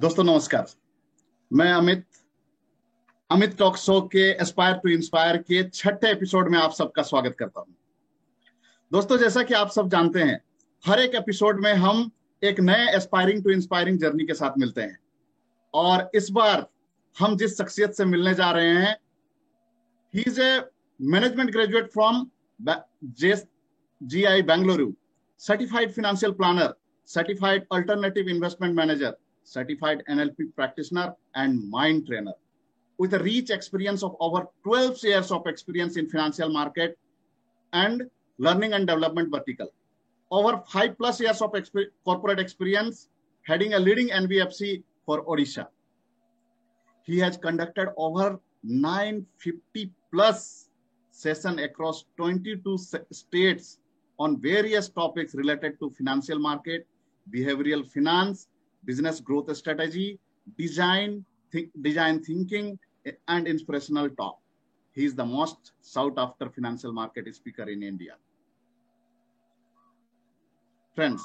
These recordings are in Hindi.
दोस्तों नमस्कार। मैं अमित अमित टॉक शो के एस्पायर टू इंस्पायर के छठे एपिसोड में आप सबका स्वागत करता हूं। दोस्तों जैसा कि आप सब जानते हैं, हर एक एपिसोड में हम एक नए एस्पायरिंग टू इंस्पायरिंग जर्नी के साथ मिलते हैं। और इस बार हम जिस शख्सियत से मिलने जा रहे हैं, he is a management graduate from GI Bengaluru, certified financial planner, certified alternative investment manager, certified NLP practitioner, and mind trainer, with a rich experience of over 12 years of experience in financial market and learning and development vertical. Over 5+ years of corporate experience heading a leading NBFC for Odisha. He has conducted over 950 plus sessions across 22 states on various topics related to financial market, behavioral finance, business growth strategy, design thinking, and inspirational talk. He is the most sought after financial market speaker in India. Friends,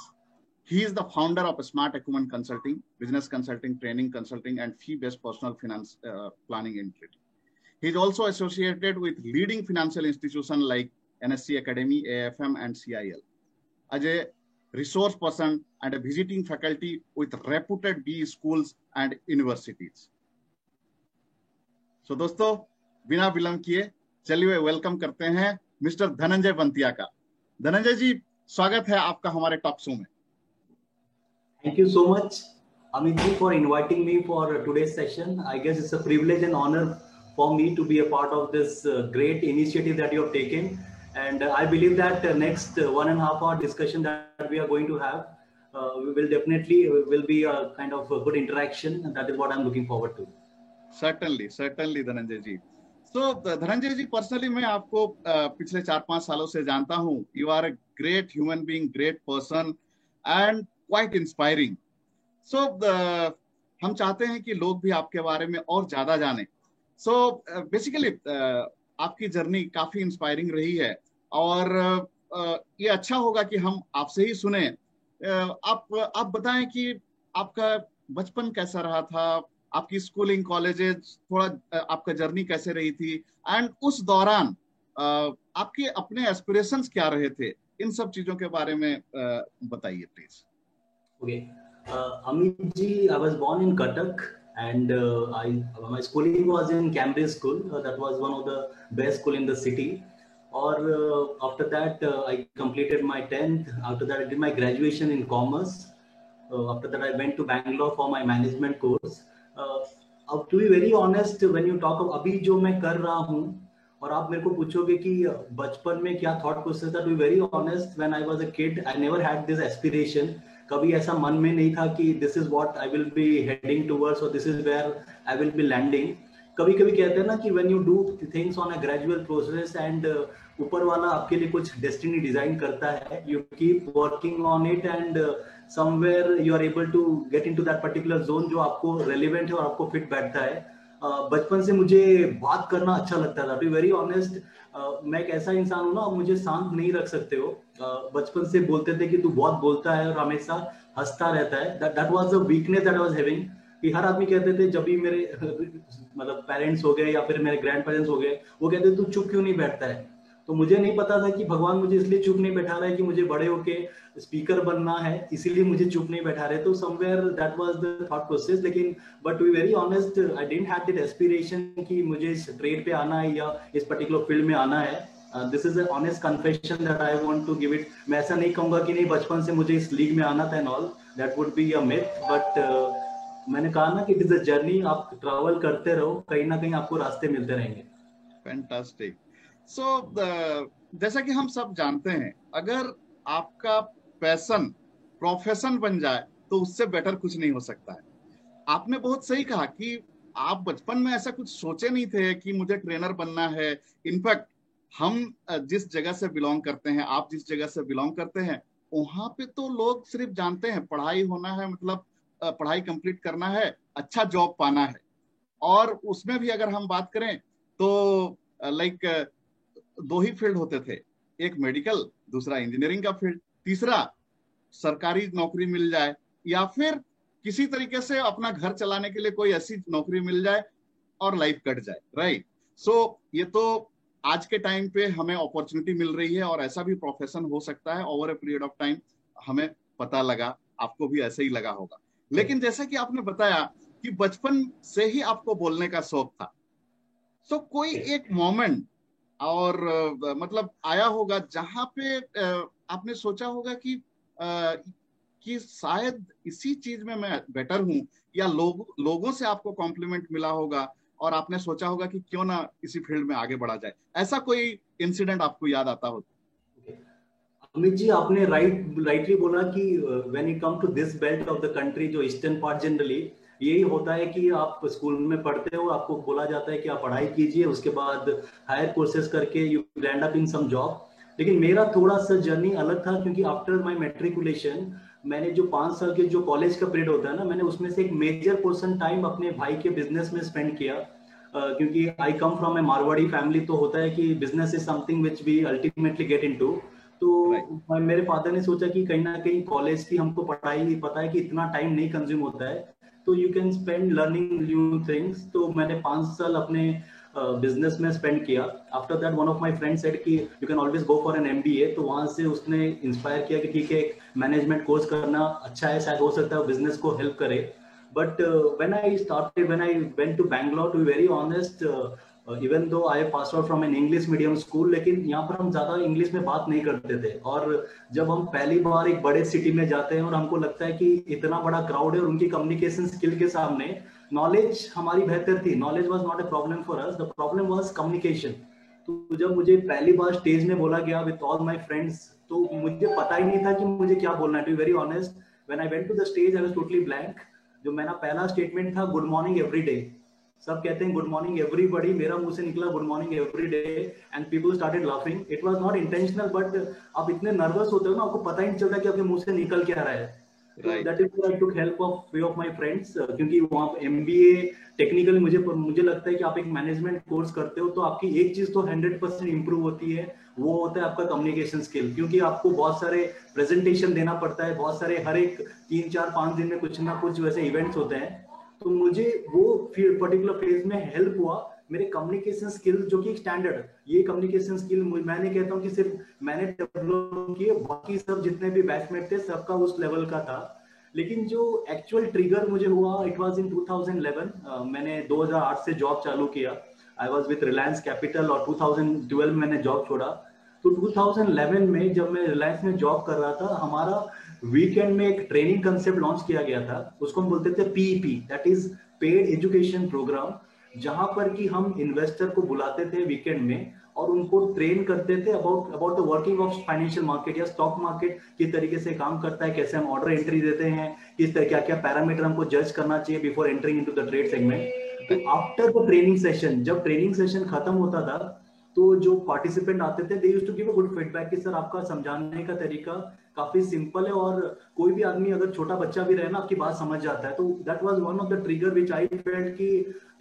he is the founder of Smart Acumen Consulting, business consulting, training consulting, and fee-based personal finance planning entity. He is also associated with leading financial institutions like NSC Academy, AFM, and CIL. As a resource person and a visiting faculty with reputed B schools and universities. So दोस्तों, बिना विलंब किए चलिए वेलकम करते हैं मिस्टर धनंजय बंतिया का। धनंजय जी, स्वागत है आपका हमारे टॉक शो में। Thank you so much, Amit ji, for inviting me for today's session. I guess it's a privilege and honor for me to be a part of this great initiative that you have taken. And I believe that next 1.5 hour discussion that we are going to have we will definitely will be a kind of a good interaction, and that is what I'm looking forward to. Certainly, Dhananjay ji. So Dhananjay ji, personally मैं आपको पिछले 4-5 सालों से जानता हूँ। You are a great human being, great person and quite inspiring. So हम चाहते हैं कि लोग भी आपके बारे में और ज्यादा जाने। सो बेसिकली आपकी जर्नी काफी इंस्पायरिंग रही है और ये अच्छा होगा कि हम आपसे ही सुने। आप बताएं कि आपका बचपन कैसा रहा था, आपकी स्कूलिंग, कॉलेजेस, थोड़ा आपका जर्नी कैसे रही थी, एंड उस दौरान आपके अपने एस्पिरेशंस क्या रहे थे, इन सब चीजों के बारे में बताइए please. Okay, Amit ji, I was born in Cuttack, and my schooling was in Cambridge School. That was one of the best school in the city. Or after that, I completed my 10th. After that, I did my graduation in commerce. After that, I went to Bangalore for my management course. To be very honest, when you talk of अभी जो मैं कर रहा हूँ और आप मेरे को पूछोगे कि बचपन में क्या थॉट प्रोसेस था, to be very honest, when I was a kid I never had this aspiration. कभी ऐसा मन में नहीं था कि this is what I will be heading towards और this is where I will be landing. कभी कभी कहते हैं ना कि when you do things on a gradual process and ऊपर वाला आपके लिए कुछ डेस्टिनी डिजाइन करता है, you keep working on it and somewhere you are able to get into that particular zone जो आपको रेलिवेंट है और आपको फिट बैठता है। बचपन से मुझे बात करना अच्छा लगता था। टू बी वेरी ऑनेस्ट, मैं एक ऐसा इंसान हूँ ना, मुझे शांत नहीं रख सकते हो। बचपन से बोलते थे कि तू बहुत बोलता है और हमेशा हंसता रहता है। That was the weakness that I was having. कि हर आदमी कहते थे, जब भी मेरे मतलब पेरेंट्स हो गए या फिर मेरे ग्रैंड पेरेंट्स हो गए, वो कहते तू चुप क्यों नहीं बैठता है। तो मुझे नहीं पता था कि भगवान मुझे इसलिए चुप नहीं बैठा रहा है कि मुझे बड़े होके स्पीकर बनना है, इसीलिए मुझे चुप नहीं बैठा रहे। तो somewhere that was the thought process. लेकिन but to be very honest, I didn't have that aspiration कि मुझे इस ट्रेड पे आना है या इस पर्टिकुलर फील्ड में आना है। This is an honest confession that I want to give it. मैं ऐसा नहीं कहूंगा कि नहीं बचपन से मुझे इस लीग में आना था and all, that would be a myth. But मैंने कहा ना कि इट इज अ जर्नी, आप ट्रैवल करते रहो, कहीं ना कहीं आपको रास्ते मिलते रहेंगे। फैंटास्टिक। सो जैसा कि हम सब जानते हैं, अगर आपका पैशन प्रोफेशन बन जाए तो उससे बेटर कुछ नहीं हो सकता है। आपने बहुत सही कहा कि आप बचपन में ऐसा कुछ सोचे नहीं थे कि मुझे ट्रेनर बनना है। इनफैक्ट हम जिस जगह से बिलोंग करते हैं, आप जिस जगह से बिलोंग करते हैं, वहां पे तो लोग सिर्फ जानते हैं पढ़ाई होना है, मतलब पढ़ाई कंप्लीट करना है, अच्छा जॉब पाना है। और उसमें भी अगर हम बात करें तो लाइक 2 ही फील्ड होते थे, एक मेडिकल, दूसरा इंजीनियरिंग का फील्ड, तीसरा सरकारी नौकरी मिल जाए या फिर किसी तरीके से अपना घर चलाने के लिए कोई ऐसी नौकरी मिल जाए और लाइफ कट जाए, राइट। सो ये तो आज के टाइम पे हमें अपॉर्चुनिटी मिल रही है और ऐसा भी प्रोफेशन हो सकता है over a period of time, हमें पता लगा, आपको भी ऐसे ही लगा होगा। लेकिन जैसा कि आपने बताया कि बचपन से ही आपको बोलने का शौक था, सो कोई एक मोमेंट और मतलब आया होगा जहां पे आपने सोचा होगा कि शायद इसी चीज में मैं बेटर हूं, या लोगों से आपको कॉम्प्लीमेंट मिला होगा और आपने सोचा होगा कि क्यों ना इसी फील्ड में आगे बढ़ा जाए, ऐसा कोई इंसिडेंट आपको याद आता हो? अमित जी, आपने राइटली बोला कि when you come to this belt of the country, जो ईस्टर्न पार्ट, जनरली यही होता है कि आप स्कूल में पढ़ते हो, आपको बोला जाता है कि आप पढ़ाई कीजिए, उसके बाद हायर कोर्सेज करके you land up in some job. लेकिन मेरा थोड़ा सा जर्नी अलग था, क्योंकि आफ्टर माय मैट्रिकुलेशन मैंने जो 5 साल के जो कॉलेज का पीरियड होता है ना, मैंने उसमें से एक मेजर पोर्शन टाइम अपने भाई के बिजनेस में स्पेंड किया। क्योंकि I come from a Marwari family, तो होता है कि business is something which we ultimately get into. Right. तो मेरे फादर ने सोचा कि कहीं ना कहीं कॉलेज की हमको पढ़ाई, पता है कि इतना टाइम नहीं कंज्यूम होता है, तो you can spend learning new things. तो मैंने 5 साल अपने बिजनेस में स्पेंड किया। After that one of my friend said कि you can always go for an MBA. तो वहां से उसने इंस्पायर किया कि ठीक है, एक मैनेजमेंट कोर्स करना अच्छा है, शायद हो सकता है बिजनेस को हेल्प करे। But when I went to Bangalore, to be very honest, even though I pass out from an English medium school, लेकिन यहाँ पर हम ज्यादा इंग्लिश में बात नहीं करते थे। और जब हम पहली बार एक बड़े सिटी में जाते हैं और हमको लगता है कि इतना बड़ा क्राउड है और उनकी कम्युनिकेशन स्किल के सामने नॉलेज हमारी बेहतर थी, knowledge was not a problem for us, the problem was communication. तो जब मुझे पहली बार स्टेज में बोला गया विद ऑल माय फ्रेंड्स, तो मुझे पता ही नहीं था कि मुझे क्या बोलना है। To be very honest, when I went to the stage I was totally blank. जो मेरा पहला स्टेटमेंट था, गुड मॉर्निंग एवरी डे। सब कहते हैं गुड मॉर्निंग एवरीबॉडी, मेरा मुंह से निकला good morning every day, and people started laughing. It was not intentional, but आप इतने नर्वस होते हो ना, आपको पता ही नहीं चलता कि आपके मुंह से निकल क्या रहा है। तो that is I took help of few of my friends, क्योंकि वहां पे एमबीए टेक्निकली मुझे लगता है कि आप एक मैनेजमेंट कोर्स करते हो तो आपकी एक चीज तो 100% इंप्रूव होती है, वो होता है आपका कम्युनिकेशन स्किल। क्योंकि आपको बहुत सारे प्रेजेंटेशन देना पड़ता है, बहुत सारे हर एक 3 4 5 दिन में कुछ ना कुछ वैसे इवेंट्स होते हैं। तो मुझे वो पर्टिकुलर फेज में हेल्प हुआ मेरे कम्युनिकेशन स्किल, जो कि एक स्टैंडर्ड, ये कम्युनिकेशन स्किल मैंने कहता हूँ कि सिर्फ मैंने डेवलप किए, बाकी सब जितने भी बैचमेट थे सबका उस लेवल का था। लेकिन जो एक्चुअल ट्रिगर मुझे हुआ, इट वाज इन 2011। मैंने 2008 से जॉब चालू किया। I was with Reliance capital, और 2012 में मैंने जॉब छोड़ा। तो 2011 में जब मैं रिलायंस में जॉब कर रहा था, हमारा वीकेंड में एक ट्रेनिंग कंसेप्ट लॉन्च किया गया था, उसको हम बोलते थे PEP, that is paid education programme. जहां पर कि हम इन्वेस्टर को बुलाते थे वीकेंड में और उनको ट्रेन करते थे about the working of financial market या स्टॉक मार्केट, किस तरीके से काम करता है, कैसे हम ऑर्डर एंट्री देते हैं, किस तरह क्या क्या पैरामीटर हमको जज करना चाहिए before entering into the trade segment. तो आफ्टर द ट्रेनिंग सेशन, जब ट्रेनिंग सेशन खत्म होता था, तो जो पार्टिसिपेंट आते थे, they used to give a good feedback कि सर आपका समझाने का तरीका काफी सिंपल है, और कोई भी आदमी, अगर छोटा बच्चा भी रहे ना, आपकी बात समझ जाता है। तो that was one of the trigger which I felt कि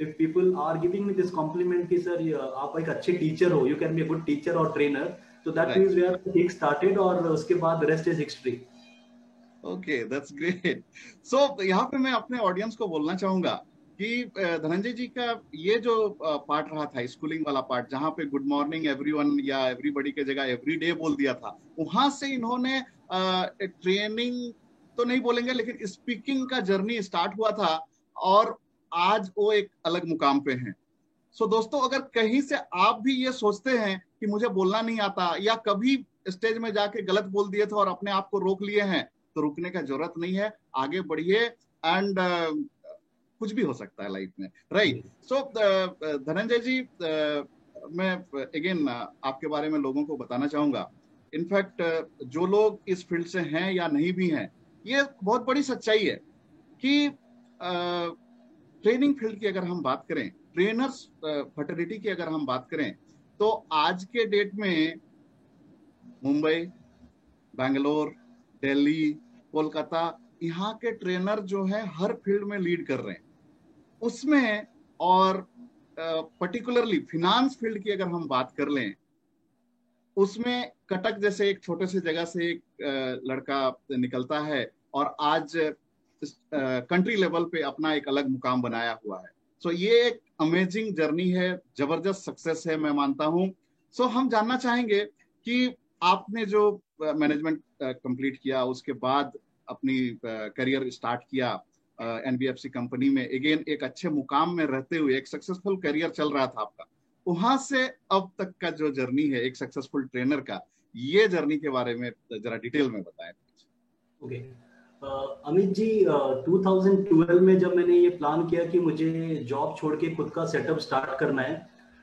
if people are giving me this compliment कि सर आप एक अच्छे टीचर हो, you can be a good teacher और ट्रेनर, तो that means where things started, और उसके बाद rest is history. Okay, that's great. So यहाँ पे मैं अपने ऑडियंस को बोलना चाहूंगा कि धनंजय जी का ये जो पार्ट रहा था, स्कूलिंग वाला पार्ट, जहाँ पे गुड मॉर्निंग एवरीवन या एवरीबॉडी के जगह एवरीडे बोल दिया था, वहां से इन्होंने ट्रेनिंग तो नहीं बोलेंगे, लेकिन स्पीकिंग का जर्नी स्टार्ट हुआ था और आज वो एक अलग मुकाम पे हैं। सो दोस्तों, अगर कहीं से आप भी ये सोचते हैं कि मुझे बोलना नहीं आता, या कभी स्टेज में जाके गलत बोल दिए थे और अपने आप को रोक लिए हैं, तो रुकने का जरूरत नहीं है, आगे बढ़िए। एंड कुछ भी हो सकता है लाइफ में, राइट। सो धनंजय जी, मैं अगेन आपके बारे में लोगों को बताना चाहूंगा। इनफैक्ट जो लोग इस फील्ड से हैं या नहीं भी हैं, ये बहुत बड़ी सच्चाई है कि ट्रेनिंग फील्ड की अगर हम बात करें, ट्रेनर्स फर्टिलिटी की अगर हम बात करें, तो आज के डेट में मुंबई, बैंगलोर, दिल्ली, कोलकाता, यहाँ के ट्रेनर जो है हर फील्ड में लीड कर रहे हैं उसमें। और पर्टिकुलरली फिनांस फील्ड की अगर हम बात कर लें, उसमें कटक जैसे एक छोटे से जगह से एक लड़का निकलता है और आज कंट्री लेवल पे अपना एक अलग मुकाम बनाया हुआ है। सो ये एक अमेजिंग जर्नी है, जबरदस्त सक्सेस है मैं मानता हूँ। सो हम जानना चाहेंगे कि आपने जो मैनेजमेंट कंप्लीट किया, उसके बाद अपनी करियर स्टार्ट किया एनबीएफसी कंपनी में, अगेन एक अच्छे मुकाम में रहते हुए एक सक्सेसफुल करियर चल रहा था आपका, वहां से अब तक का जो जर्नी है एक सक्सेसफुल ट्रेनर का, ये जर्नी के बारे में जरा डिटेल में बताएं। ओके अमित जी, 2012 में जब मैंने ये प्लान किया कि मुझे जॉब छोड़ के खुद का सेटअप स्टार्ट करना है,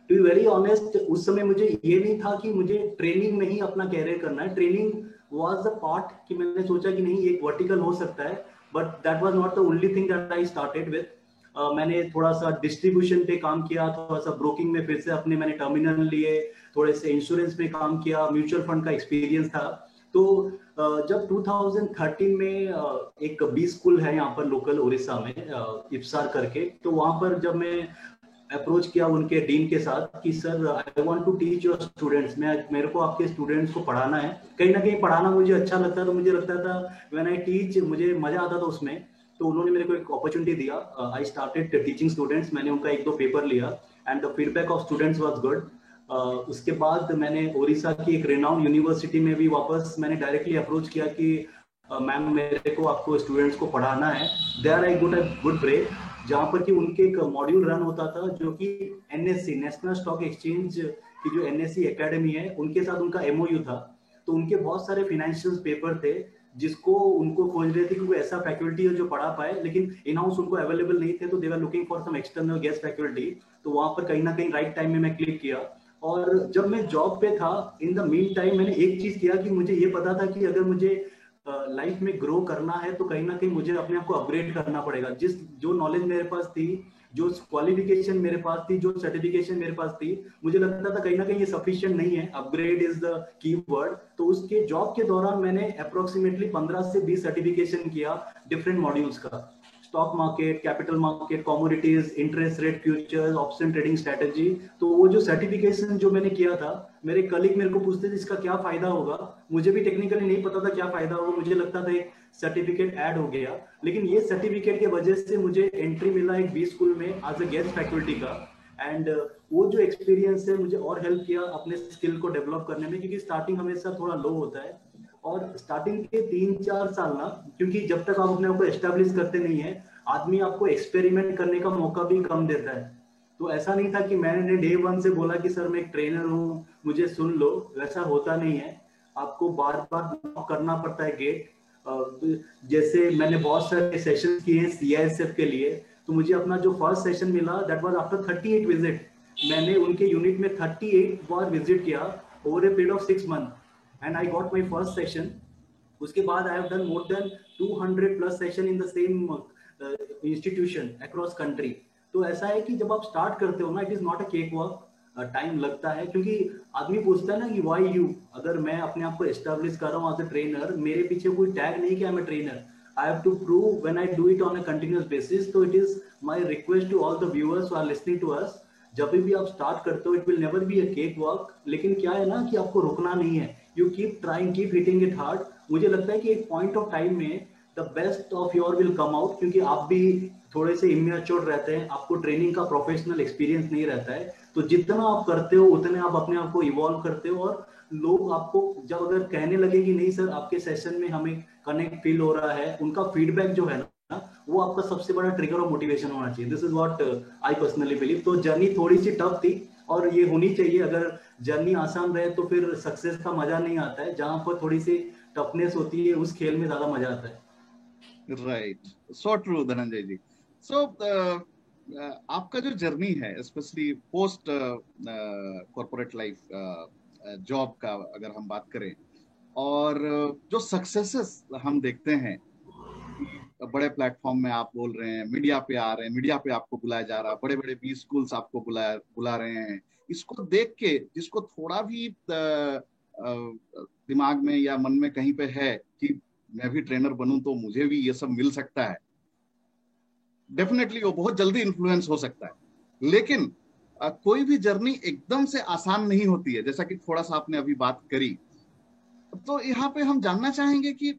टू बी वेरी ऑनेस्ट उस समय मुझे ये नहीं था कि मुझे ट्रेनिंग में ही अपना कैरियर करना है। ट्रेनिंग वाज द पार्ट कि मैंने सोचा कि नहीं एक वर्टिकल हो सकता है, but that was not the only thing that I started with. मैंने थोड़ा सा डिस्ट्रीब्यूशन पे काम किया, थोड़ा सा ब्रोकिंग में फिर से अपने मैंने टर्मिनल लिए, थोड़े से इंश्योरेंस में काम किया, म्यूचुअल फंड का एक्सपीरियंस था। तो जब 2013 में एक बी स्कूल है यहाँ पर लोकल उड़ीसा में, इफ्सार करके, तो वहां पर जब मैं अप्रोच किया उनके डीन के साथ कि sir I want to teach your students, मेरे को आपके स्टूडेंट्स को पढ़ाना है। कहीं ना कहीं पढ़ाना मुझे अच्छा लगता है, तो मुझे लगता था व्हेन आई टीच मुझे मजा आता था उसमें। तो उन्होंने मेरे को एक अपॉर्चुनिटी दिया, आई स्टार्टेड टीचिंग स्टूडेंट्स। मैंने उनका एक दो पेपर लिया and the feedback of students was good. उसके बाद मैंने उड़ीसा की एक रेनाउंड यूनिवर्सिटी में भी वापस मैंने डायरेक्टली अप्रोच किया कि मैम मेरे को आपको स्टूडेंट्स को पढ़ाना है। There I got good break, जहाँ पर कि उनके एक मॉड्यूल रन होता था जो कि एनएससी नेशनल स्टॉक एक्सचेंज की जो एनएससी एकेडमी है उनके साथ उनका एमओयू था। तो उनके बहुत सारे फाइनेंशियल पेपर थे जिसको उनको खोज रहे थे कि कोई ऐसा फैकल्टी है जो पढ़ा पाए, लेकिन इन हाउस उनको अवेलेबल नहीं थे, तो they were looking for some external guest faculty. तो वहां पर कहीं ना कहीं राइट टाइम में मैं क्लिक किया। और जब मैं जॉब पे था, इन द मीन टाइम मैंने एक चीज किया कि मुझे ये पता था कि अगर मुझे लाइफ में ग्रो करना है तो कहीं ना कहीं मुझे अपने आप को अपग्रेड करना पड़ेगा। जो नॉलेज मेरे पास थी, जो क्वालिफिकेशन मेरे पास थी, जो सर्टिफिकेशन मेरे पास थी, मुझे लगता था कहीं ना कहीं ये सफिशिएंट नहीं है। अपग्रेड इज द की वर्ड। तो उसके जॉब के दौरान मैंने अप्रोक्सीमेटली 15 से 20 सर्टिफिकेशन किया डिफरेंट मॉड्यूल्स का, stock market, capital market, commodities, interest rate futures, option trading strategy. तो वो जो सर्टिफिकेशन जो मैंने किया था, मेरे कलीग मेरे को पूछते थे इसका क्या फायदा होगा। मुझे भी टेक्निकली नहीं पता था क्या फायदा होगा, मुझे लगता था एक सर्टिफिकेट ऐड हो गया। लेकिन ये सर्टिफिकेट के वजह से मुझे एंट्री मिला एक बी स्कूल में एज अ गेस्ट फैकल्टी का। एंड वो जो एक्सपीरियंस है मुझे और हेल्प किया अपने स्किल को डेवलप करने में, क्योंकि स्टार्टिंग हमेशा थोड़ा लो होता है। और स्टार्टिंग के 3-4 साल ना, क्योंकि जब तक आप अपने आप को एस्टेब्लिश करते नहीं है, आदमी आपको एक्सपेरिमेंट करने का मौका भी कम देता है। तो ऐसा नहीं था कि मैंने डे 1 से बोला कि सर मैं एक ट्रेनर हूँ मुझे सुन लो, वैसा होता नहीं है। आपको बार बार करना पड़ता है गेट। जैसे मैंने बहुत सारे सेशन किए हैं सीआईएसएफ के लिए, तो मुझे अपना जो फर्स्ट सेशन मिला दैट वाज आफ्टर 38 विजिट। मैंने उनके यूनिट में 38 बार विजिट किया over a period of 6 month and I got my first session. उसके बाद I have done more than 200 plus session in the same institution across country. तो ऐसा है कि जब आप स्टार्ट करते हो ना, it is not a cake walk, time लगता है। क्योंकि आदमी पूछता है ना कि व्हाई यू, अगर मैं अपने आप को एस्टैब्लिश कर रहा हूँ एज अ ट्रेनर, मेरे पीछे कोई टैग नहीं कि I am a trainer, I have to prove when I do it on a continuous basis. तो it is my request to all the viewers who are listening to us, जब भी आप स्टार्ट करते हो it will never be a cake walk. लेकिन क्या है ना कि आपको रुकना नहीं है, you keep trying, keep hitting it hard. मुझे लगता है कि एक पॉइंट ऑफ टाइम में the best of your will come out, क्योंकि आप भी थोड़े से इमेच्योर रहते हैं, आपको ट्रेनिंग का प्रोफेशनल एक्सपीरियंस नहीं रहता है। तो जितना आप करते हो उतने आप अपने आप को इवॉल्व करते हो। और लोग आपको जब अगर कहने लगे कि नहीं सर आपके सेशन में हमें कनेक्ट फील हो रहा है, उनका फीडबैक जो है ना, वो आपका सबसे बड़ा ट्रिगर और मोटिवेशन होना चाहिए। This is what I personally believe. तो जर्नी थोड़ी सी टफ थी और ये होनी चाहिए। अगर जर्नी आसान रहे तो फिर सक्सेस का मजा नहीं आता है। जहां पर थोड़ी सी टफनेस होती है उस खेल में ज्यादा मजा आता है। राइट, सो ट्रू धनंजय जी। सो आपका जो जर्नी है specially post corporate life, job का अगर हम बात करें, और जो सक्सेसेस हम देखते हैं, बड़े प्लेटफॉर्म में आप बोल रहे हैं, मीडिया पे आ रहे हैं, मीडिया पे आपको बुलाया जा रहा है, बड़े बड़े बी स्कूल्स आपको बुला रहे हैं, इसको देख के जिसको थोड़ा भी दिमाग में या मन में कहीं पे है कि मैं भी ट्रेनर बनूं तो मुझे भी ये सब मिल सकता है, डेफिनेटली वो बहुत जल्दी इन्फ्लुएंस हो सकता है। लेकिन कोई भी जर्नी एकदम से आसान नहीं होती है, जैसा कि थोड़ा सा आपने अभी बात करी। तो यहाँ पे हम जानना चाहेंगे कि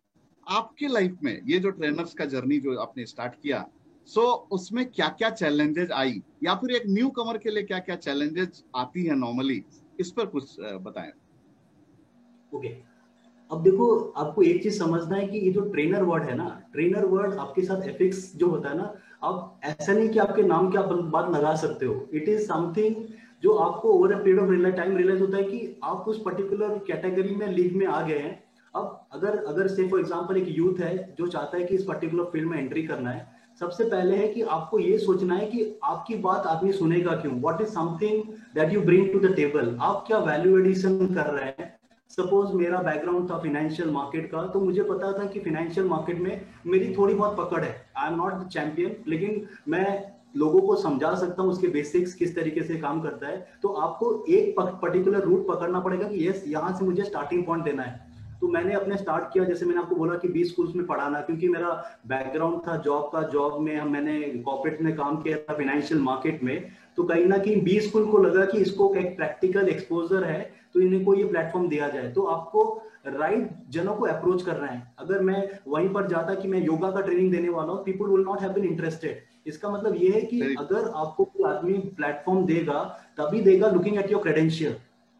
आपके लाइफ में ये जो ट्रेनर्स का जर्नी जो आपने स्टार्ट किया, सो उसमें क्या क्या चैलेंजेस आई, या फिर एक न्यू कमर के लिए क्या क्या चैलेंजेस आती है नॉर्मली, इस पर कुछ बताएं। ओके, अब देखो, आपको एक चीज समझना है कि ये जो ट्रेनर वर्ड है ना, ट्रेनर वर्ड आपके साथ एफिक्स जो होता है ना, आप ऐसा नहीं कि आपके नाम की आप बात लगा सकते हो। इट इज समथिंग जो आपको over a period of time realise होता है कि आप उस पर्टिकुलर कैटेगरी में, लीग में आ गए हैं। अब अगर अगर से फॉर एग्जांपल एक यूथ है जो चाहता है कि इस पर्टिकुलर फील्ड में एंट्री करना है, सबसे पहले है कि आपको ये सोचना है कि आपकी बात आदमी सुनेगा क्यों, what is something that you bring to the table, आप क्या वैल्यू एडिशन कर रहे हैं। सपोज मेरा बैकग्राउंड था फाइनेंशियल मार्केट का, तो मुझे पता था कि फाइनेंशियल मार्केट में मेरी थोड़ी बहुत पकड़ है। आई एम नॉट द चैंपियन, लेकिन मैं लोगों को समझा सकता हूँ उसके बेसिक्स किस तरीके से काम करता है। तो आपको एक पर्टिकुलर रूट पकड़ना पड़ेगा कि यस, यहाँ से मुझे स्टार्टिंग पॉइंट देना है। तो मैंने अपने स्टार्ट किया, जैसे मैंने आपको बोला कि 20 स्कूल्स में पढ़ाना, क्योंकि मेरा बैकग्राउंड था जॉब का, जॉब में मैंने कॉर्पोरेट में काम किया था, फाइनेंशियल मार्केट में। तो कहीं ना कहीं 20 स्कूल को लगा कि इसको एक प्रैक्टिकल एक्सपोजर है, तो इन्हें को ये प्लेटफॉर्म दिया जाए। तो आपको राइट जनों को अप्रोच करना है। अगर मैं वहीं पर जाता कि मैं योगा का ट्रेनिंग देने वाला हूँ, people will not have been interested. इसका मतलब ये है कि अगर आपको कोई आदमी प्लेटफॉर्म देगा, तभी देगा लुकिंग एट योर क्रेडेंशियल,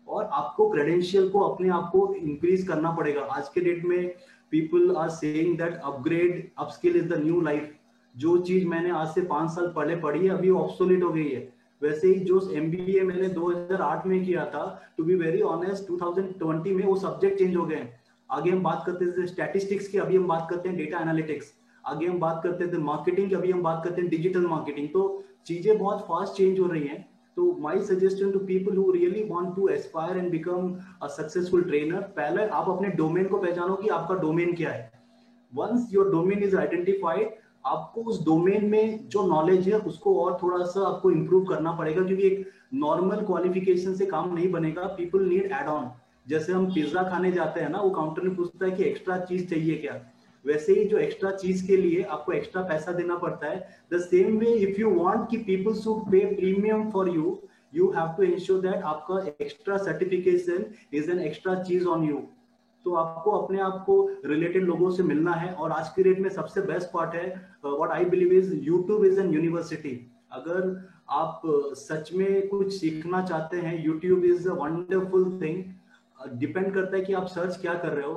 और आपको क्रेडेंशियल को अपने आप को इंक्रीज करना पड़ेगा। आज के डेट में people are saying that upgrade, upskill is the new life. जो चीज मैंने आज से 5 साल पहले पढ़ी है, अभी ऑब्सोलेट हो गई है। वैसे ही जो एमबीए मैंने 2008 में किया था, टू बी वेरी ऑनेस्ट 2020 में वो सब्जेक्ट चेंज हो गए हैं। आगे हम बात करते थे स्टैटिस्टिक्स की, अभी हम बात करते हैं डेटा एनालिटिक्स। आगे हम बात करते थे मार्केटिंग की, अभी हम बात करते हैं डिजिटल मार्केटिंग। तो चीजें बहुत फास्ट चेंज हो रही हैं। तो my suggestion to people who really want to aspire and become a successful trainer, पहले आप अपने डोमेन को पहचानो कि आपका डोमेन क्या है। Once your domain is identified, आपको उस डोमेन में जो नॉलेज है उसको और थोड़ा सा आपको इंप्रूव करना पड़ेगा, क्योंकि एक नॉर्मल क्वालिफिकेशन से काम नहीं बनेगा। People need add on. जैसे हम पिज्जा खाने जाते हैं ना, वो काउंटर में पूछता है कि एक्स्ट्रा चीज चाहिए क्या, वैसे ही जो एक्स्ट्रा चीज के लिए आपको एक्स्ट्रा पैसा देना पड़ता है। The same way if you want कि people should pay premium for you, you have to ensure that आपका extra certification is an extra चीज ऑन यू। तो आपको अपने आप को रिलेटेड लोगों से मिलना है। और आज की डेट में सबसे बेस्ट पार्ट है, what I believe is YouTube is an university. अगर आप सच में कुछ सीखना चाहते हैं, YouTube is a wonderful thing. Depend करता है कि आप सर्च क्या कर रहे हो।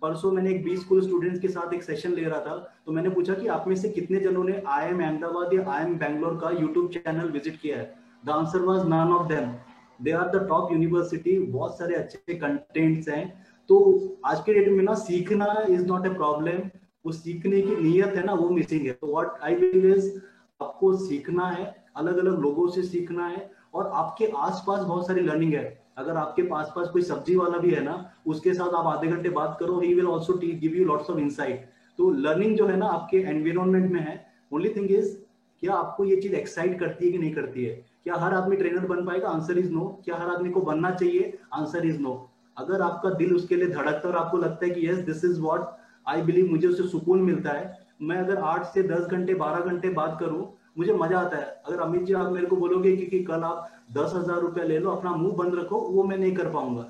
परसों मैंने एक 20 स्कूल स्टूडेंट्स के साथ एक सेशन ले रहा था, तो मैंने पूछा कि आप में से कितने जनों ने आई एम अहमदाबाद या आई एम बैंगलोर का यूट्यूब चैनल विजिट किया है। The answer was none of them. They are the top university, बहुत सारे अच्छे कंटेंट्स हैं। तो आज के डेट में ना, सीखना इज नॉट ए प्रॉब्लम, वो सीखने की नीयत है ना, वो मिसिंग है। तो व्हाट आई बिलीव इज, आपको सीखना है, अलग अलग लोगों से सीखना है, और आपके आसपास बहुत सारी लर्निंग है। अगर आपके पास कोई सब्जी वाला भी है ना, उसके साथ आप आधे घंटे बात करो, he will also give you lots of insight. तो लर्निंग जो है ना, आपके एनवायरमेंट में है। ओनली थिंग इज, क्या आपको ये चीज एक्साइट करती है कि नहीं करती है। क्या हर आदमी ट्रेनर बन पाएगा? Answer is no. क्या हर आदमी को बनना चाहिए? Answer is no. अगर आपका दिल उसके लिए धड़कता है और आपको लगता है कि yes this is what I believe, मुझे उससे सुकून मिलता है, मैं अगर 8 से 10 घंटे 12 घंटे बात करूं, मुझे मजा आता है। अगर अमित जी आप मेरे को बोलोगे कि कल आप 10,000 रुपया ले लो, अपना मुंह बंद रखो, वो मैं नहीं कर पाऊंगा,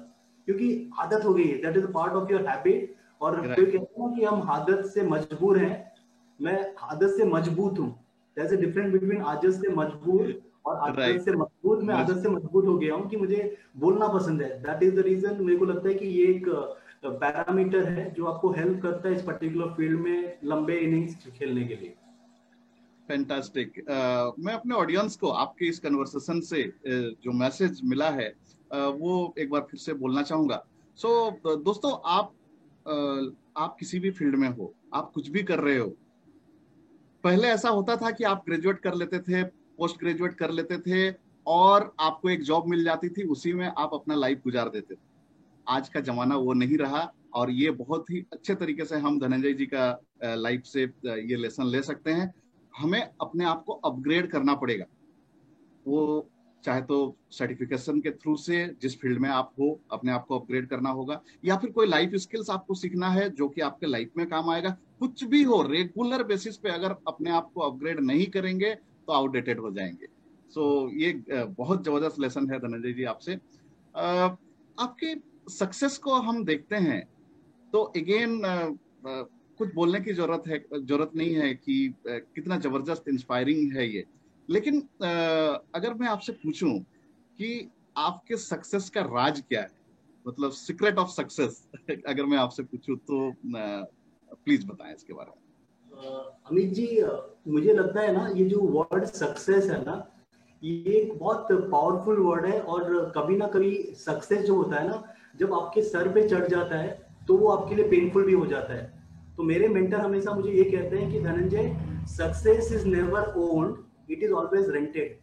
क्योंकि आदत हो गई है। That is part of your habit. और कोई कहते हैं कि हम आदत से मजबूर हैं, मैं आदत से मजबूत हूँ। There's a difference between आदत से मजबूर और आदत से मजबूत। मैं आदत से मजबूत हो गया हूँ कि मुझे बोलना पसंद है। That is the reason. मेरे को लगता है कि ये एक पैरामीटर है जो आपको हेल्प करता है इस पर्टिकुलर फील्ड में लंबे इनिंग्स खेलने के लिए। फैंटास्टिक। मैं अपने ऑडियंस को आपके इस कन्वर्सेशन से जो मैसेज मिला है वो एक बार फिर से बोलना चाहूंगा। सो दोस्तों, आप किसी भी फील्ड में हो, आप कुछ भी कर रहे हो, पहले ऐसा होता था कि आप ग्रेजुएट कर लेते थे, पोस्ट ग्रेजुएट कर लेते थे, और आपको एक जॉब मिल जाती थी, उसी में आप अपना लाइफ गुजार देते थे। आज का जमाना वो नहीं रहा, और ये बहुत ही अच्छे तरीके से हम धनंजय जी का लाइफ से ये लेसन ले सकते हैं। हमें अपने आप को अपग्रेड करना पड़ेगा, वो चाहे तो सर्टिफिकेशन के थ्रू से, जिस फील्ड में आप हो अपने आप को अपग्रेड करना होगा, या फिर कोई लाइफ स्किल्स आपको सीखना है जो कि आपके लाइफ में काम आएगा। कुछ भी हो, रेगुलर बेसिस पे अगर अपने आप को अपग्रेड नहीं करेंगे तो आउटडेटेड हो जाएंगे। ये बहुत जबरदस्त लेसन है धनंजय जी आपसे। आपके सक्सेस को हम देखते हैं तो अगेन कुछ बोलने की जरूरत नहीं है कि कितना जबरदस्त इंस्पायरिंग है ये। लेकिन अगर मैं आपसे पूछूं कि आपके सक्सेस का राज क्या है, मतलब सीक्रेट ऑफ सक्सेस अगर मैं आपसे पूछूं तो प्लीज बताएं इसके बारे में। अमित जी, मुझे लगता है ना, ये जो वर्ड सक्सेस है ना, ये एक बहुत पावरफुल वर्ड है। और कभी ना कभी सक्सेस जो होता है ना, जब आपके सर पे चढ़ जाता है तो वो आपके लिए पेनफुल भी हो जाता है। तो मेरे मेंटर हमेशा मुझे ये कहते हैं कि Dhananjay, success is never owned, it is always rented.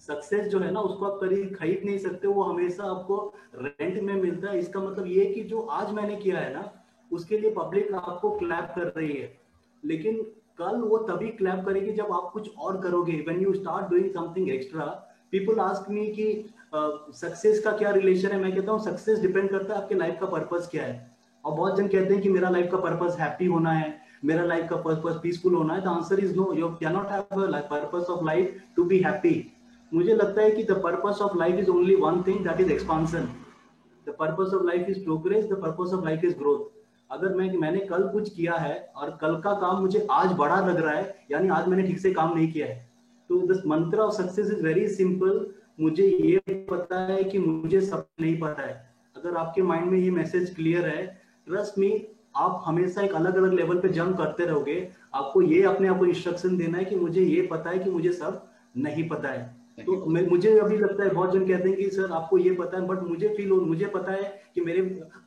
Success जो है ना, उसको आप कभी खरीद नहीं सकते, वो हमेशा आपको रेंट में मिलता है। इसका मतलब ये है कि जो आज मैंने किया है ना, उसके लिए पब्लिक आपको क्लैप कर रही है, लेकिन कल वो तभी क्लैप करेगी जब आप कुछ और करोगे। When you start doing something extra, people ask me कि सक्सेस का क्या रिलेशन है। मैं कहता हूँ सक्सेस डिपेंड करता है आपके लाइफ का पर्पस क्या है। और बहुत जन कहते हैं कि मेरा लाइफ का पर्पस हैप्पी होना है, मेरा लाइफ का पर्पस पीसफुल होना है। The answer is no, you can not have a purpose of life to be happy. मुझे लगता है कि the purpose of life is only one thing, that is expansion. The purpose of life is progress, the purpose of life is growth. अगर मैंने कल कुछ किया है और कल का काम मुझे आज बड़ा लग रहा है, यानी आज मैंने ठीक से काम नहीं किया है। तो द मंत्र of success is very simple. मुझे ये पता है कि मुझे सब नहीं पता है। अगर आपके माइंड में ये मैसेज क्लियर है, ट्रस्ट मी, आप हमेशा एक अलग अलग लेवल पे जंप करते रहोगे। आपको ये अपने आप को इंस्ट्रक्शन देना है कि मुझे ये पता है कि मुझे सब नहीं पता है। तो मुझे अभी लगता है, बहुत जन कहते हैं कि सर आपको ये पता है, बट मुझे पता है कि मेरे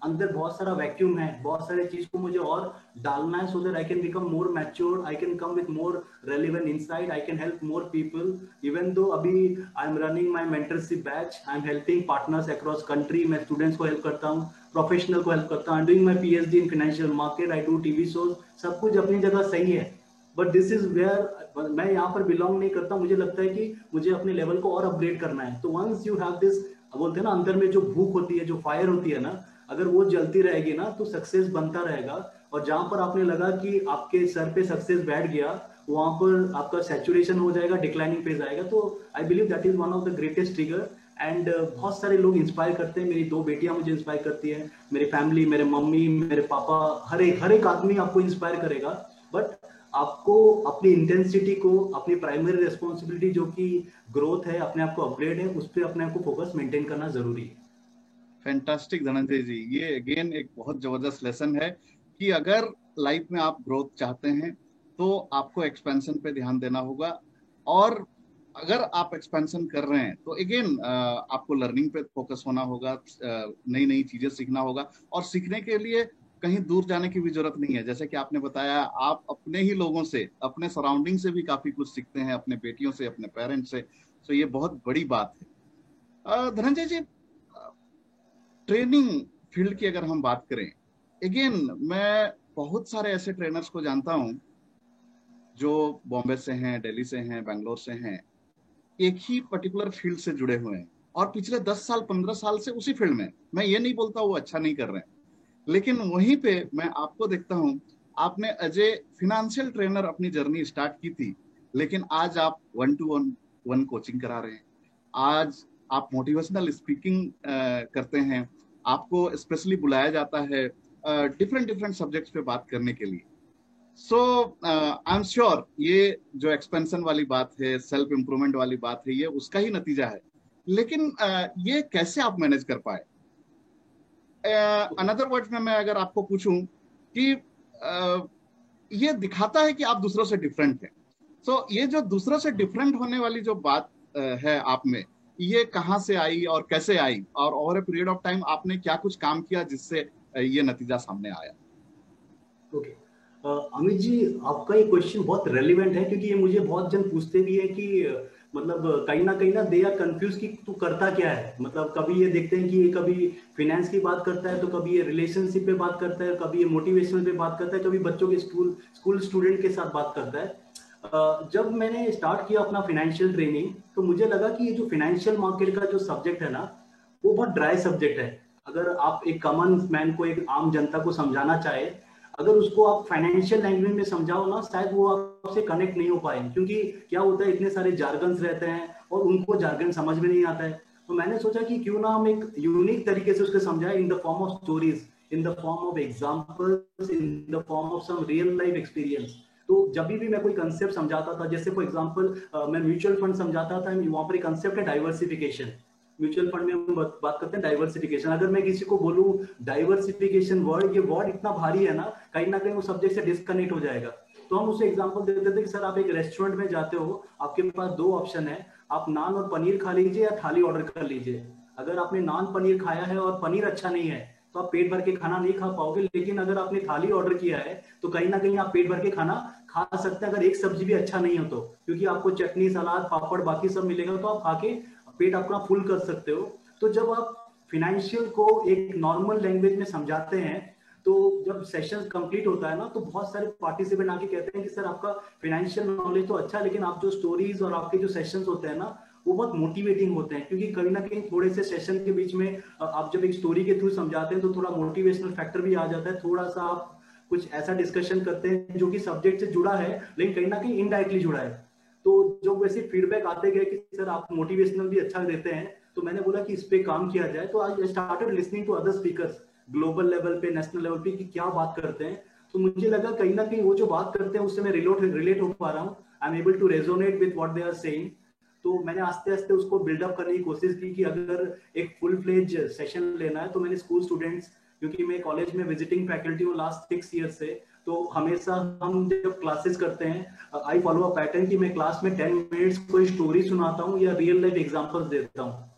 अंदर बहुत सारा वैक्यूम है, बहुत सारे चीज को मुझे और डालना है, so that I can become more mature, I can come with more relevant insight, I can help more people. Even though अभी I am running my mentorship batch, I am helping partners across country. मैं स्टूडेंट्स को हेल्प करता हूँ, प्रोफेशनल को हेल्प करता हूँ, doing my PhD in financial market, I do TV shows. सब कुछ अपनी जगह सही है, बट दिस इज वेयर मैं यहाँ पर बिलोंग नहीं करता। मुझे लगता है कि मुझे अपने लेवल को और अपग्रेड करना है। तो वंस यू हैव दिस, बोलते हैं ना, अंदर में जो भूख होती है, जो फायर होती है ना, अगर वो जलती रहेगी ना, तो सक्सेस बनता रहेगा। और जहां पर आपने लगा कि आपके सर पे सक्सेस बैठ गया, वहां पर आपका सैचुरेशन हो जाएगा, डिक्लाइनिंग फेज आएगा। तो आई believe that is one of the greatest trigger. And बहुत सारे लोग इंस्पायर करते हैं। मेरी 2 बेटियां मुझे इंस्पायर करती है, मेरी फैमिली, मेरे मम्मी, मेरे पापा, हर एक आदमी आपको इंस्पायर करेगा। बट आपको अपनी इंटेंसिटी को, अपनी प्राइमरी रेस्पॉन्सिबिलिटी जो कि ग्रोथ है, अपने आप को अपग्रेड है, उस पर अपने आप को फोकस मेंटेन करना जरूरी है। फैंटास्टिक धनंजय जी, ये अगेन एक बहुत जबरदस्त लेसन है कि अगर लाइफ में आप ग्रोथ चाहते हैं तो आपको एक्सपेंशन पे ध्यान देना होगा। और अगर आप एक्सपेंशन कर रहे हैं तो अगेन आपको लर्निंग पे फोकस होना होगा, नई नई चीजें सीखना होगा। और सीखने के लिए कहीं दूर जाने की भी जरूरत नहीं है। जैसे कि आपने बताया, आप अपने ही लोगों से, अपने सराउंडिंग से भी काफी कुछ सीखते हैं, अपने बेटियों से, अपने पेरेंट्स से। तो ये बहुत बड़ी बात है। धनंजय जी, ट्रेनिंग फील्ड की अगर हम बात करें, अगेन मैं बहुत सारे ऐसे ट्रेनर्स को जानता हूं जो बॉम्बे से हैं, दिल्ली से हैं, बैंगलोर से हैं, एक ही पर्टिकुलर फील्ड से जुड़े हुए हैं और पिछले 10 साल 15 साल से उसी फील्ड में। मैं ये नहीं बोलता वो अच्छा नहीं कर रहे हैं, लेकिन वहीं पे मैं आपको देखता हूं, आपने अजय फिनेंशियल ट्रेनर अपनी जर्नी स्टार्ट की थी, लेकिन आज आप 1-to-1 कोचिंग करा रहे हैं। आज आप मोटिवेशनल स्पीकिंग करते हैं, आपको स्पेशली बुलाया जाता है डिफरेंट डिफरेंट सब्जेक्ट्स पे बात करने के लिए। सो आई एम श्योर ये जो एक्सपेंशन वाली बात है, सेल्फ इम्प्रूवमेंट वाली बात है, ये उसका ही नतीजा है। लेकिन ये कैसे आप मैनेज कर पाए? अनदर वर्ड्स में मैं अगर आपको पूछूं कि ये दिखाता है कि आप दूसरों से डिफरेंट हैं। सो ये जो दूसरों से डिफरेंट होने वाली जो बात है आप में, ये कहाँ से आई और कैसे आई, और over a period of time आपने क्या कुछ काम किया जिससे ये नतीजा सामने आया? ओके, अमित जी, आपका ये क्वेश्चन बहुत रेलिवेंट है, क्योंकि ये मुझे बहुत जन पूछते भी है कि मतलब कहीं ना दे आर कंफ्यूज कि तू करता क्या है। मतलब कभी ये देखते हैं कि ये कभी फिनेंस की बात करता है, तो कभी ये रिलेशनशिप पे बात करता है, कभी ये मोटिवेशनल पे बात करता है, कभी बच्चों के स्कूल स्टूडेंट के साथ बात करता है। जब मैंने स्टार्ट किया अपना फाइनेंशियल ट्रेनिंग, तो मुझे लगा कि ये जो फाइनेंशियल मार्केट का जो सब्जेक्ट है ना, वो बहुत ड्राई सब्जेक्ट है। अगर आप एक कॉमन मैन को, एक आम जनता को समझाना चाहे, अगर उसको आप फाइनेंशियल लैंग्वेज में समझाओ ना, शायद वो आपसे कनेक्ट नहीं हो पाए, क्योंकि क्या होता है, इतने सारे जार्गन्स रहते हैं और उनको जार्गन समझ में नहीं आता है। तो मैंने सोचा कि क्यों ना हम एक यूनिक तरीके से उसको समझाएं in the form of stories. in the form of examples, in the form of some real life experience. तो जब भी मैं कोई कंसेप्ट समझाता था, जैसे फॉर एग्जांपल मैं म्यूचुअल फंड समझाता था, वहां पर एक कंसेप्ट है डाइवर्सिफिकेशन। म्यूचुअल फंड में हम बात करते हैं डाइवर्सिफिकेशन। अगर मैं किसी को बोलूं डाइवर्सिफिकेशन वर्ड, ये वर्ड इतना भारी है ना, कहीं ना कहीं वो सब्जेक्ट से डिस्कनेक्ट हो जाएगा। तो हम उसे एग्जांपल देते थे कि सर आप एक रेस्टोरेंट में जाते हो, आपके पास दो ऑप्शन है, आप नान और पनीर खा लीजिए या थाली ऑर्डर कर लीजिए। अगर आपने नान पनीर खाया है और पनीर अच्छा नहीं है तो आप पेट भर के खाना नहीं खा पाओगे, लेकिन अगर आपने थाली ऑर्डर किया है तो कहीं ना कहीं आप पेट भर के खाना खा सकते हैं, अगर एक सब्जी भी अच्छा नहीं हो तो, क्योंकि आपको चटनी, सलाद, पापड़, बाकी सब मिलेगा, तो आप खा के पेट अपना फुल कर सकते हो। तो जब आप फिनेंशियल को एक नॉर्मल लैंग्वेज में समझाते हैं, तो जब सेशन कंप्लीट होता है ना, तो बहुत सारे पार्टिसिपेंट आके कहते हैं कि सर आपका फाइनेंशियल नॉलेज तो अच्छा है, लेकिन आप जो स्टोरीज और आपके जो सेशंस होते हैं ना, वो बहुत मोटिवेटिंग होते हैं, क्योंकि कहीं ना कहीं थोड़े से सेशन के बीच में आप जब एक स्टोरी के थ्रू समझाते हैं तो थोड़ा मोटिवेशनल फैक्टर भी आ जाता है, थोड़ा सा आप कुछ ऐसा डिस्कशन करते हैं जो कि सब्जेक्ट से जुड़ा है लेकिन कहीं ना कहीं इनडायरेक्टली जुड़ा है। तो जो वैसे फीडबैक आते गए कि सर आप मोटिवेशनल भी अच्छा देते हैं, तो मैंने बोला कि इस पे काम किया जाए। तो I started listening to other speakers global level पे, नेशनल लेवल पे, कि क्या बात करते हैं। तो मुझे लगा कहीं ना कहीं वो जो बात करते हैं उससे मैं रिलेट हो पा रहा हूँ, I am able to resonate with what they are saying. तो मैंने आस्ते आस्ते उसको बिल्डअप करने की कोशिश की कि अगर एक फुल फ्लेज सेशन लेना है तो मैंने स्कूल स्टूडेंट्स, क्योंकि मैं कॉलेज में विजिटिंग फैकल्टी हूँ लास्ट 6 ईयर से, तो हमेशा हम जब क्लासेस करते हैं आई फॉलो अ पैटर्न कि मैं क्लास में 10 मिनट्स कोई स्टोरी सुनाता हूँ या रियल लाइफ एग्जांपल्स देता हूँ।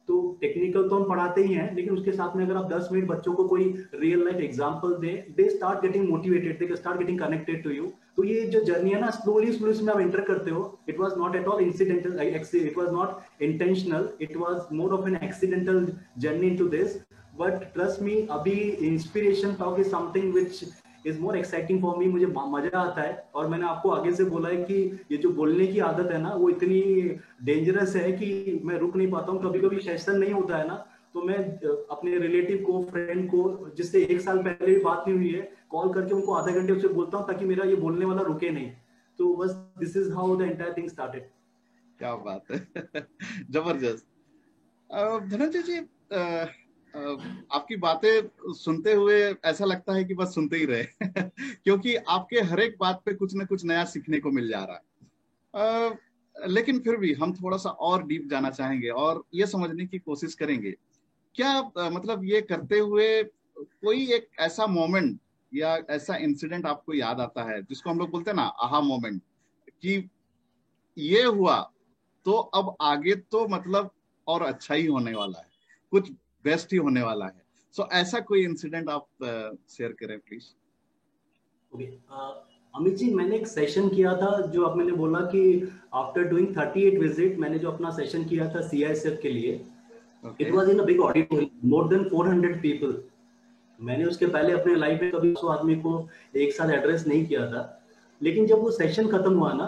तो टेक्निकल तो हम पढ़ाते ही हैं, लेकिन उसके साथ में अगर आप 10 मिनट बच्चों को कोई रियल लाइफ एग्जांपल दें, they start getting motivated, they start getting connected to you. तो ये जो जर्नी है ना, स्लोली स्लोली में आप एंटर करते हो। It was not at all incidental, it was not intentional, it was more of an accidental journey into this. But trust me, अभी inspiration talk is something which is more exciting for me. मुझे मजा आता है, और मैंने आपको आगे से बोला है कि ये जो बोलने की आदत है ना, वो इतनी डेंजरस है कि मैं रुक नहीं पाता हूँ। कभी कभी सेशन नहीं होता है ना, तो मैं अपने रिलेटिव को, फ्रेंड को, जिससे 1 साल पहले भी बात नहीं हुई है, कॉल करके उनको आधे घंटे उससे बोलता हूँ ताकि मेरा ये बोलने वाला रुके नहीं। तो बस this is how the entire thing started. क्या बात है जबरदस्त। धनंजय जी, आपकी बातें सुनते हुए ऐसा लगता है कि बस सुनते ही रहे क्योंकि आपके हर एक बात पे कुछ ना कुछ नया सीखने को मिल जा रहा है। लेकिन फिर भी हम थोड़ा सा और डीप जाना चाहेंगे और ये समझने की कोशिश करेंगे, क्या मतलब ये करते हुए कोई एक ऐसा मोमेंट या ऐसा इंसिडेंट आपको याद आता है जिसको हम लोग बोलते हैं ना आहा मोमेंट, कि ये हुआ तो अब आगे तो मतलब और अच्छा ही होने वाला है, कुछ बेस्ट ही होने वाला है। सो ऐसा कोई इंसिडेंट आप शेयर करें प्लीज। ओके, अमित जी, मैंने एक सेशन किया था, जो अब मैंने बोला कि आफ्टर डूइंग 38 विजिट, मैंने जो अपना सेशन किया था सीआईएसएफ के लिए, it was in a big auditorium, more than 400 people. मैंने उसके पहले अपने लाइफ में कभी 100 आदमी को एक साथ एड्रेस नहीं किया था। लेकिन जब वो सेशन खत्म हुआ ना,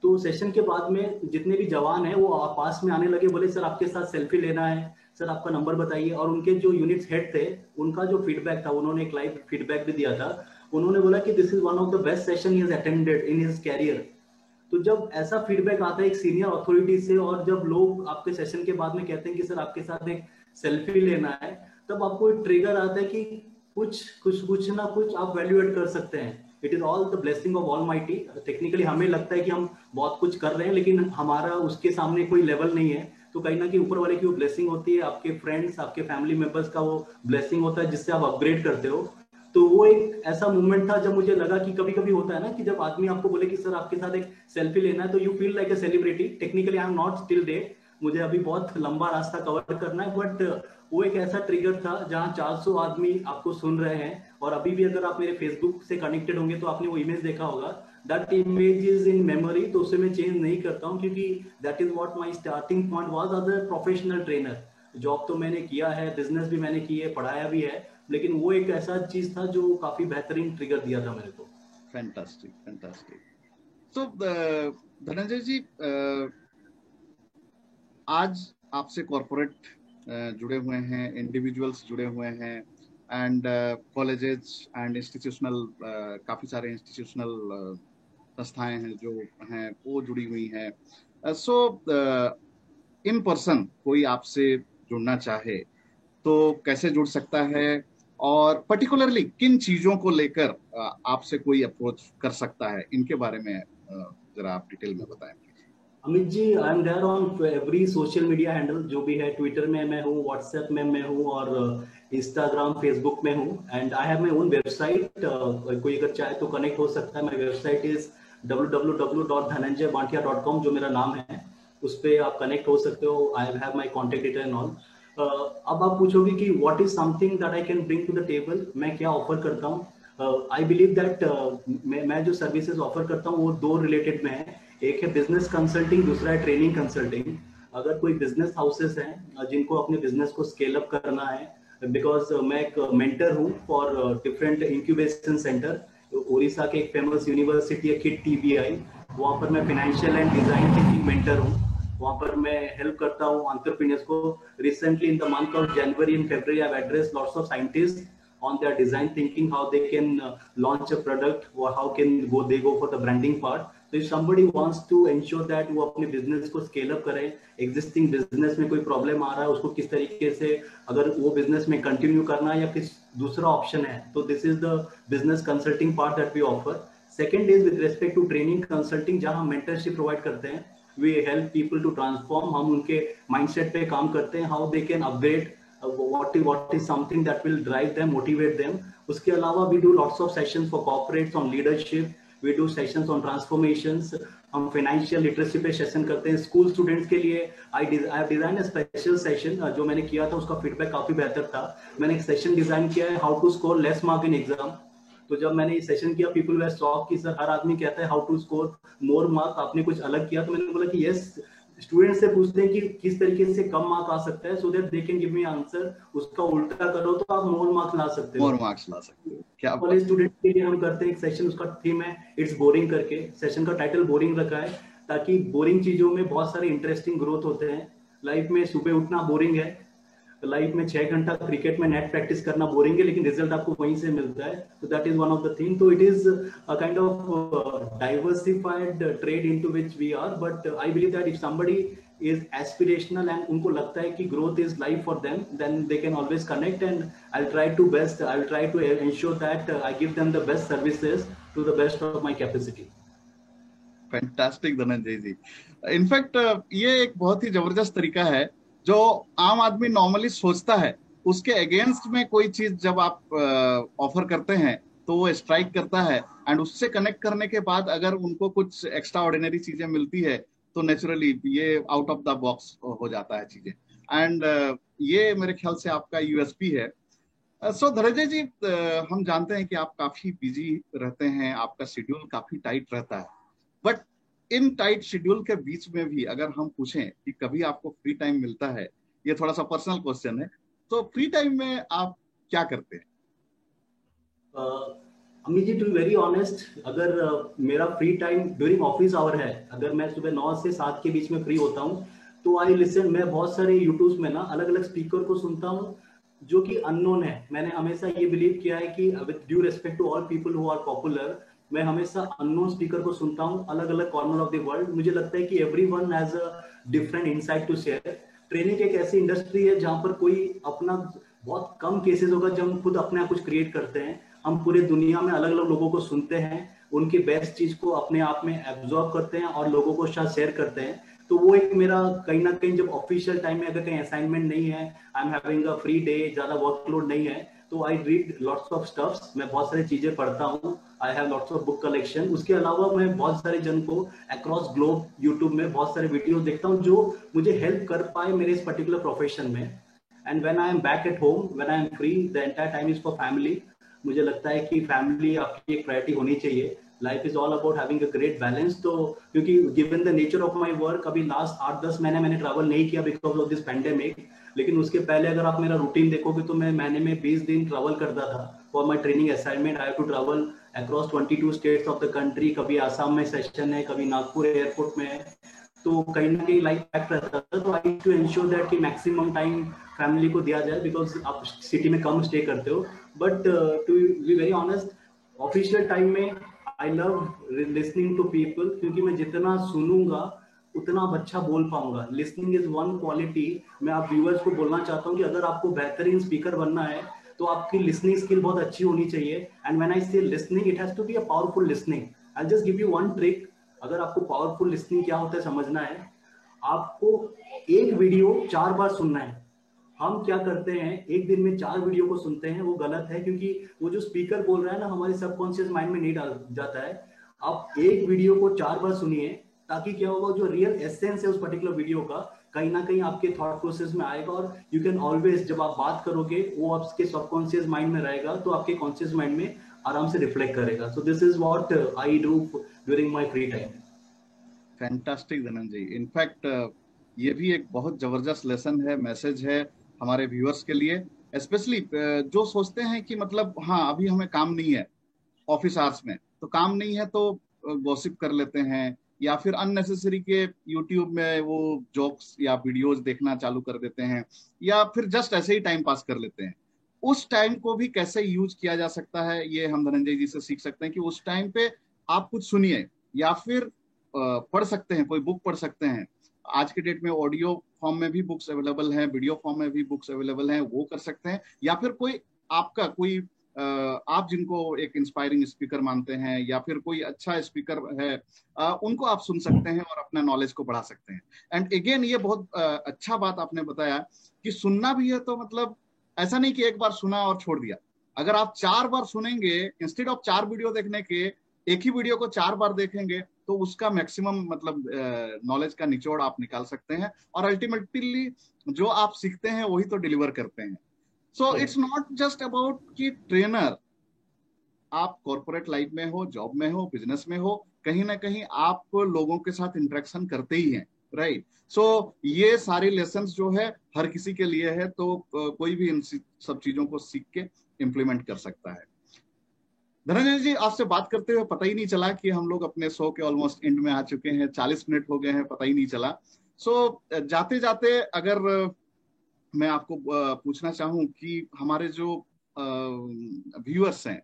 तो सेशन के बाद में जितने भी जवान हैं वो पास में आने लगे, बोले सर आपके साथ सेल्फी लेना है, सर आपका नंबर बताइए। और उनके जो यूनिट्स हेड थे, उनका जो फीडबैक था, उन्होंने एक लाइव फीडबैक भी दिया था। उन्होंने बोला कि this is one of the best session he has attended in his career. तो जब ऐसा फीडबैक आता है एक सीनियर अथॉरिटी से, और जब लोग आपके सेशन के बाद में कहते हैं कि सर आपके साथ एक सेल्फी लेना है, तब आपको एक ट्रिगर आता है कि कुछ ना कुछ आप वैल्यू एड कर सकते हैं। It is all the blessing of almighty. Technically हमें लगता है कि हम बहुत कुछ कर रहे हैं, लेकिन हमारा उसके सामने कोई लेवल नहीं है। तो कहीं ना कहीं ऊपर वाले की वो ब्लेसिंग होती है, आपके फ्रेंड्स, आपके फैमिली मेंबर्स का वो ब्लेसिंग होता है, जिससे आप अपग्रेड करते हो। तो वो एक ऐसा मूवमेंट था जब मुझे लगा कि कभी कभी होता है ना कि जब आदमी आपको बोले कि सर आपके साथ एक सेल्फी लेना है, तो you feel like a celebrity. Technically I am not still there, मुझे अभी बहुत लंबा रास्ता कवर करना है, बट वो एक ऐसा ट्रिगर था जहां 400 आदमी आपको सुन रहे हैं। और अभी भी अगर आप मेरे फेसबुक से कनेक्टेड होंगे तो आपने वो इमेज देखा होगा, that image is in memory. तो उसे मैं चेंज नहीं करता हूँ, क्योंकि that is what my starting point was as a professional trainer. Job तो मैंने किया है, बिजनेस भी मैंने की है, पढ़ाया भी है, लेकिन वो एक ऐसा चीज था जो काफी बेहतरीन ट्रिगर दिया था मेरे को। Fantastic fantastic. तो धनंजय जी, आज आपसे कॉरपोरेट जुड़े हुए हैं, इंडिविजुअल्स जुड़े हुए हैं, एंड कॉलेजेस एंड इंस्टीट्यूशनल, काफी सारे इंस्टीट्यूशनल संस्थाएं हैं जो हैं वो जुड़ी हुई हैं। सो इन पर्सन कोई आपसे जुड़ना चाहे तो कैसे जुड़ सकता है, और पर्टिकुलरली किन चीजों को लेकर आपसे कोई अप्रोच कर सकता है, इनके बारे में जरा आप डिटेल में बताएं please. Amit ji, I am there on every social media handle जो भी है। ट्विटर में मैं हूँ, व्हाट्सएप में मैं हूँ, और इंस्टाग्राम फेसबुक में हूँ। And I have my own website, कोई अगर चाहे तो कनेक्ट हो सकता है। माय वेबसाइट इज www.dhananjaybantia.com, जो मेरा नाम है, उस पर आप कनेक्ट हो सकते हो। I have my contact detail and all. अब आप पूछोगे कि what is something that I can bring to the table, मैं क्या ऑफर करता हूँ। आई बिलीव दैट मैं जो सर्विसेज ऑफर करता हूँ वो दो रिलेटेड में है। एक है बिजनेस कंसल्टिंग, दूसरा है ट्रेनिंग कंसल्टिंग। अगर कोई बिजनेस हाउसेस हैं जिनको अपने बिजनेस को स्केल अप करना है, बिकॉज मैं एक मेंटर हूँ for different incubation centre. Orissa के एक फेमस यूनिवर्सिटी है किट TBI, वहाँ पर मैं financial and design thinking mentor हूँ। वहाँ पर मैं हेल्प करता हूँ एंटरप्रेन्योर्स को। Recently in the month of January and February I have addressed lots of scientist on their design thinking, how they can launch a product, or how can they go for the branding part. So if somebody wants to ensure that वो अपने बिजनेस को स्केल अप करे, एग्जिस्टिंग बिजनेस में कोई प्रॉब्लम आ रहा है उसको किस तरीके से, अगर वो बिजनेस में कंटिन्यू करना है या फिर दूसरा ऑप्शन है, तो this is the business consulting part that we offer. Second is with respect to training consulting, जहां हम मेंटरशिप प्रोवाइड करते हैं। We help people to transform, हम उनके माइंडसेट पे काम करते हैं, how they can upgrade, what is something that will drive them, motivate them. उसके अलावा we do lots of sessions for corporates on leadership, we do sessions on transformations, हम financial literacy पे सेशन करते हैं। स्कूल स्टूडेंट्स के लिए I have designed a special session, जो मैंने किया था उसका फीडबैक काफी बेहतर था। मैंने एक सेशन डिजाइन किया है, how to score less mark in exam. तो जब मैंने ये सेशन किया, पीपल वर शॉक्ड कि सर हर आदमी कहता है how to score more mark, आपने कुछ अलग किया। तो मैंने बोला कि यस, स्टूडेंट से पूछते हैं कि किस तरीके से कम मार्क आ सकता है, so that they can give me answer. उसका उल्टा करो तो आप मोर मार्क्स ला सकते हो। मोर मार्क्स ला सकते हो, क्या कॉलेज स्टूडेंट के लिए हम करते हैं एक सेशन, उसका थीम है इट्स बोरिंग करके। सेशन का टाइटल बोरिंग रखा है ताकि बोरिंग चीजों में बहुत सारे इंटरेस्टिंग ग्रोथ होते हैं। लाइफ में सुबह उठना बोरिंग है, लाइफ में 6 घंटा क्रिकेट में नेट प्रैक्टिस करना बोरिंग है, लेकिन रिजल्ट आपको वहीं से मिलता है। तो that is one of the thing. तो it is a kind of diversified trade into which we are, but I believe that if somebody is aspirational and उनको लगता है कि growth is life for them, then they can always connect, and I'll try to ensure that I give them the best services to the best of my capacity. Fantastic Dhananjay ji. In fact ये एक बहुत ही जबरदस्त तरीका है जो आम आदमी नॉर्मली सोचता है, उसके अगेंस्ट में कोई चीज जब आप ऑफर करते हैं तो वो स्ट्राइक करता है, एंड उससे कनेक्ट करने के बाद अगर उनको कुछ एक्स्ट्रा ऑर्डिनरी चीजें मिलती है तो नेचुरली ये आउट ऑफ द बॉक्स हो जाता है चीजें। एंड ये मेरे ख्याल से आपका USP है। सो धनंजय जी, हम जानते हैं कि आप काफी बिजी रहते हैं, आपका शेड्यूल काफी टाइट रहता है, बट इन टाइट शेड्यूल के बीच में भी अगर हम पूछें कि कभी आपको फ्री टाइम मिलता है, ये थोड़ा सा पर्सनल क्वेश्चन है, तो फ्री टाइम में आप क्या करते हैं? Amit ji, to be very honest, अगर मेरा free time during office hour है, अगर मैं सुबह 9 से 7 के बीच में फ्री होता हूँ, तो आई लिसन, मैं बहुत सारे यूट्यूब में ना अलग अलग स्पीकर को सुनता हूँ जो कि अननोन है। मैंने हमेशा ये बिलीव किया है कि with due respect to all people who are popular, मैं हमेशा अननोन स्पीकर को सुनता हूँ अलग अलग कॉर्नर ऑफ द वर्ल्ड। मुझे लगता है कि everyone has a different insight to share. Training एक ऐसी इंडस्ट्री है जहां पर कोई अपना, बहुत कम केसेस होगा जब हम खुद अपने आप कुछ क्रिएट करते हैं। हम पूरे दुनिया में अलग अलग लोगों को सुनते हैं, उनकी बेस्ट चीज को अपने आप में एब्जॉर्ब करते हैं और लोगों को साथ शेयर करते हैं। तो वो एक मेरा कहीं ना कहीं, जब ऑफिशियल टाइम में अगर कहीं असाइनमेंट नहीं है, I am having a free day, ज्यादा वर्कलोड नहीं है, तो I read lots of stuffs, मैं बहुत सारी चीजें पढ़ता हूँ। I have lots of book collection. उसके अलावा मैं बहुत सारे जन को अक्रॉस ग्लोब यूट्यूब में बहुत सारे वीडियोस देखता हूँ जो मुझे हेल्प कर पाए मेरे इस पर्टिकुलर प्रोफेशन में। And when I am back at home, when I am free, the entire time is for family. मुझे लगता है कि फैमिली आपकी एक प्रायोरिटी होनी चाहिए। Life is all about having a great balance. तो क्योंकि given the nature of my work, अभी लास्ट 8-10 महीने मैंने ट्रैवल नहीं किया बिकॉज ऑफ दिस पेंडेमिक, लेकिन उसके पहले अगर आप मेरा रूटीन देखोगे तो मैं महीने में 20 दिन ट्रैवल करता था for my training assignment. I have to travel across 22 states of the country. कभी आसाम में सेशन है, कभी नागपुर एयरपोर्ट में है, तो कहीं ना कहीं लाइफ पैक रहता था। तो आई टू एंश्योर दैट कि मैक्सिमम टाइम फैमिली को दिया जाए, बिकॉज आप सिटी में कम स्टे करते हो। But to be very honest, official time में I love listening to people, क्योंकि मैं जितना सुनूंगा उतना अच्छा बोल पाऊंगा। Listening is one quality. मैं आप व्यूअर्स को बोलना चाहता हूँ कि अगर आपको बेहतरीन स्पीकर बनना है, तो आपकी लिसनिंग स्किल बहुत अच्छी होनी चाहिए. And when I say listening, it has to be a powerful listening. I just give you one trick. अगर आपको पावरफुल लिसनिंग क्या होता है समझना है, आपको एक वीडियो 4 बार सुनना है. हम क्या करते हैं, एक दिन में 4 वीडियो को सुनते हैं, वो गलत है, क्योंकि वो जो स्पीकर बोल रहा है ना, हमारे सबकॉन्शियस माइंड में नहीं डाल जाता है. आप एक वीडियो को 4 बार सुनिए, ताकि क्या होगा, जो रियल एसेंस है उस पर्टिकुलर वीडियो का कहीं ना कहीं आपके थॉट प्रोसेस में आएगा. और यू कैन ऑलवेज, जब आप बात करोगे, वो आपके सबकॉन्शियस माइंड में रहेगा, तो आपके कॉन्शियस माइंड में आराम से रिफ्लेक्ट करेगा. So this is what I do during my free time. Fantastic Dhananjay. In fact ये भी एक बहुत जबरदस्त लेसन है, मैसेज है हमारे व्यूअर्स के लिए, स्पेशली जो सोचते हैं कि मतलब हाँ अभी हमें काम नहीं है ऑफिस आवर्स में, तो काम नहीं है तो गॉसिप कर लेते हैं, या फिर अननेसेसरी के यूट्यूब में वो जोक्स या वीडियोस देखना चालू कर देते हैं, या फिर जस्ट ऐसे ही टाइम पास कर लेते हैं. उस टाइम को भी कैसे यूज किया जा सकता है, ये हम धनंजय जी से सीख सकते हैं कि उस टाइम पे आप कुछ सुनिए, या फिर पढ़ सकते हैं, कोई बुक पढ़ सकते हैं. आज के डेट में ऑडियो फॉर्म में भी बुक्स अवेलेबल हैं, वीडियो फॉर्म में भी बुक्स अवेलेबल हैं, वो कर सकते हैं. या फिर कोई आपका कोई आप जिनको एक इंस्पायरिंग स्पीकर मानते हैं, या फिर कोई अच्छा स्पीकर है, उनको आप सुन सकते हैं और अपना नॉलेज को बढ़ा सकते हैं. एंड अगेन ये बहुत अच्छा बात आपने बताया कि सुनना भी है, तो मतलब ऐसा नहीं कि एक बार सुना और छोड़ दिया. अगर आप 4 बार सुनेंगे, इंस्टेड ऑफ 4 वीडियो देखने के, एक ही वीडियो को 4 बार देखेंगे, तो उसका मैक्सिमम मतलब नॉलेज का निचोड़ आप निकाल सकते हैं, और अल्टीमेटली जो आप सीखते हैं वही तो डिलीवर करते हैं. So it's not just about कि ट्रेनर, आप कॉर्पोरेट लाइफ में हो, जॉब में हो, बिजनेस में हो, कहीं ना कहीं आप लोगों के साथ इंटरेक्शन करते ही हैं, राइट. सो ये सारी लेसन्स जो है हर किसी के लिए है, तो कोई भी इन सब चीजों को सीख के इम्प्लीमेंट कर सकता है. धनंजय जी, आपसे बात करते हुए पता ही नहीं चला कि हम लोग अपने शो के ऑलमोस्ट एंड में आ चुके हैं. 40 मिनट हो गए हैं, पता ही नहीं चला. सो जाते जाते अगर मैं आपको पूछना चाहूँ कि हमारे जो व्यूअर्स हैं,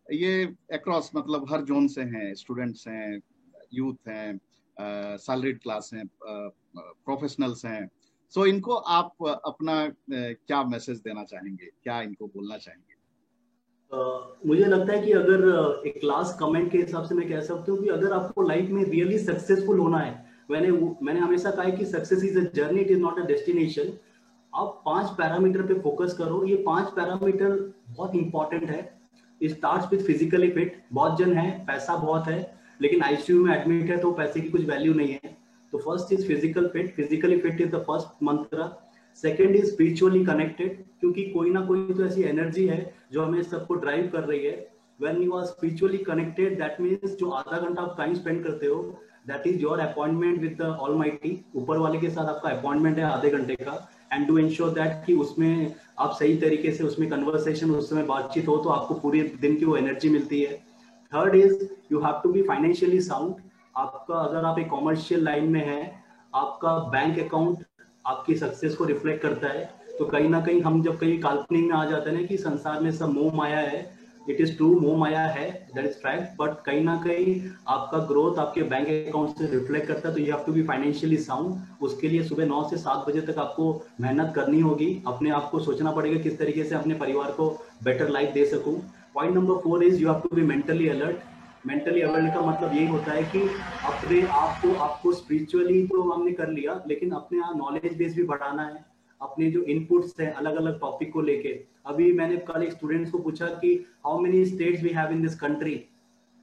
ये अक्रॉस मतलब हर जोन से हैं, स्टूडेंट्स हैं, यूथ हैं, सैलरीड क्लास हैं, प्रोफेशनल्स हैं. सो इनको आप अपना क्या मैसेज देना चाहेंगे, क्या इनको बोलना चाहेंगे? मुझे लगता है कि अगर एक क्लास कमेंट के हिसाब से मैं कह सकता हूँ कि अगर आपको लाइफ में रियली सक्सेसफुल होना है, मैंने हमेशा कहा है कि success is a journey, it is not a destination. आप 5 पैरामीटर पे फोकस करो. ये 5 पैरामीटर बहुत इंपॉर्टेंट है. It starts with physically fit. बहुत जन है, पैसा बहुत है, लेकिन आईसीयू में एडमिट है, तो पैसे की कुछ वैल्यू नहीं है. तो first is physical fit. Physically fit is the first मंत्र. सेकेंड इज स्पिरिचुअली कनेक्टेड, क्योंकि कोई ना कोई तो ऐसी एनर्जी है जो हमें सबको ड्राइव कर रही है. When you are spiritually connected, that means जो आधा घंटा आप टाइम स्पेंड करते हो, that is your appointment with the almighty. ऊपर वाले के साथ आपका अपॉइंटमेंट है आधे घंटे का. एंड टू इंश्योर दैट कि उसमें आप सही तरीके से उसमें कन्वर्सेशन, उस समय बातचीत हो, तो आपको पूरे दिन की वो एनर्जी मिलती है. Third is you have to be financially sound. आपका, अगर आप एक कॉमर्शियल लाइन में है, आपका बैंक अकाउंट आपकी सक्सेस को रिफ्लेक्ट करता है. तो कहीं ना कहीं हम जब कहीं काल्पनिक में आ जाते हैं ना कि संसार में सब मोह माया है, इट इज ट्रू, मोह माया है, दैट इज फैक्ट. बट कहीं ना कहीं आपका ग्रोथ आपके बैंक अकाउंट से रिफ्लेक्ट करता है. तो you have to be financially sound. उसके लिए सुबह 9 से 7 बजे तक आपको मेहनत करनी होगी. अपने आप को सोचना पड़ेगा किस तरीके से अपने परिवार को बेटर लाइफ दे सकूं. Point number 4 is you have to be mentally alert. Mentally alert का मतलब यही होता है कि अपने आप को, आपको स्पिरिचुअली तो हमने कर लिया, लेकिन अपने नॉलेज बेस भी बढ़ाना है. अपने जो इनपुट्स हैं अलग अलग टॉपिक को लेके. अभी मैंने कल एक स्टूडेंट्स को पूछा कि how many states we have in this country,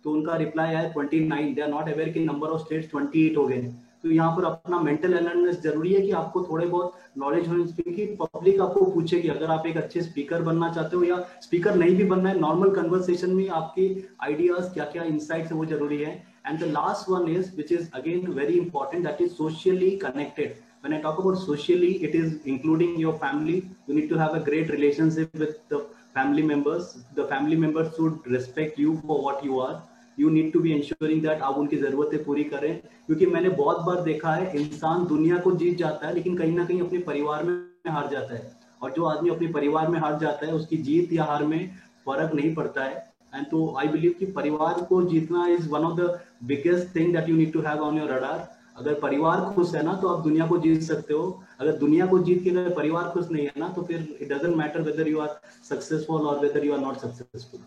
तो उनका रिप्लाई आया 29. दे आर नॉट अवेयर कि नंबर ऑफ स्टेट्स 28 हो गए. तो यहाँ पर अपना मेंटल अलर्टनेस जरूरी है कि आपको थोड़े बहुत नॉलेज होनी चाहिए. क्योंकि पब्लिक आपको पूछेगी. अगर आप एक अच्छे स्पीकर बनना चाहते हो, या स्पीकर नहीं भी बनना है, नॉर्मल कन्वर्सेशन में आपके आइडियाज क्या क्या इनसाइट्स है वो जरूरी है. And the last one is, which is again very important, that is socially connected. When I talk about socially, it is including your family. You need to have a great relationship with the family members. The family members should respect you for what you are. You need to be ensuring that आप उनकी जरूरतें पूरी करें. क्योंकि मैंने बहुत बार देखा है, इंसान दुनिया को जीत जाता है, लेकिन कहीं ना कहीं अपने परिवार में हार जाता है. और जो आदमी अपने परिवार में हार जाता है, उसकी जीत या हार में फर्क नहीं पड़ता है. एंड तो आई बिलीव कि परिवार को जीतना is one of the biggest thing that you need to have on your radar. अगर परिवार खुश है ना तो आप दुनिया को जीत सकते हो। अगर दुनिया को जीत के अगर परिवार खुश नहीं है ना तो फिर it doesn't matter whether you are successful और whether you are not successful.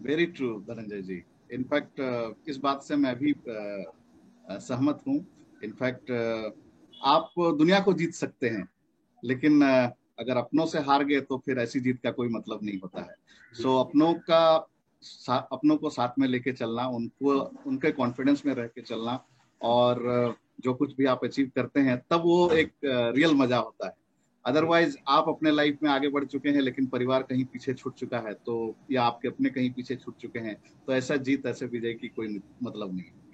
Very true Dhananjay ji. In fact इस बात से मैं भी सहमत हूँ। इनफैक्ट आप दुनिया को जीत सकते हैं, लेकिन अगर अपनों से हार गए तो फिर ऐसी जीत का कोई मतलब नहीं होता है। सो अपनों को साथ में लेके चलना, उनको उनके कॉन्फिडेंस में रह के चलना, और जो कुछ भी आप अचीव करते हैं तब वो एक रियल मजा होता है। अदरवाइज आप अपने लाइफ में आगे बढ़ चुके हैं लेकिन परिवार कहीं पीछे छूट चुका है, तो या आपके अपने कहीं पीछे छूट चुके हैं, तो ऐसा जीत, ऐसे विजय की कोई मतलब नहीं है।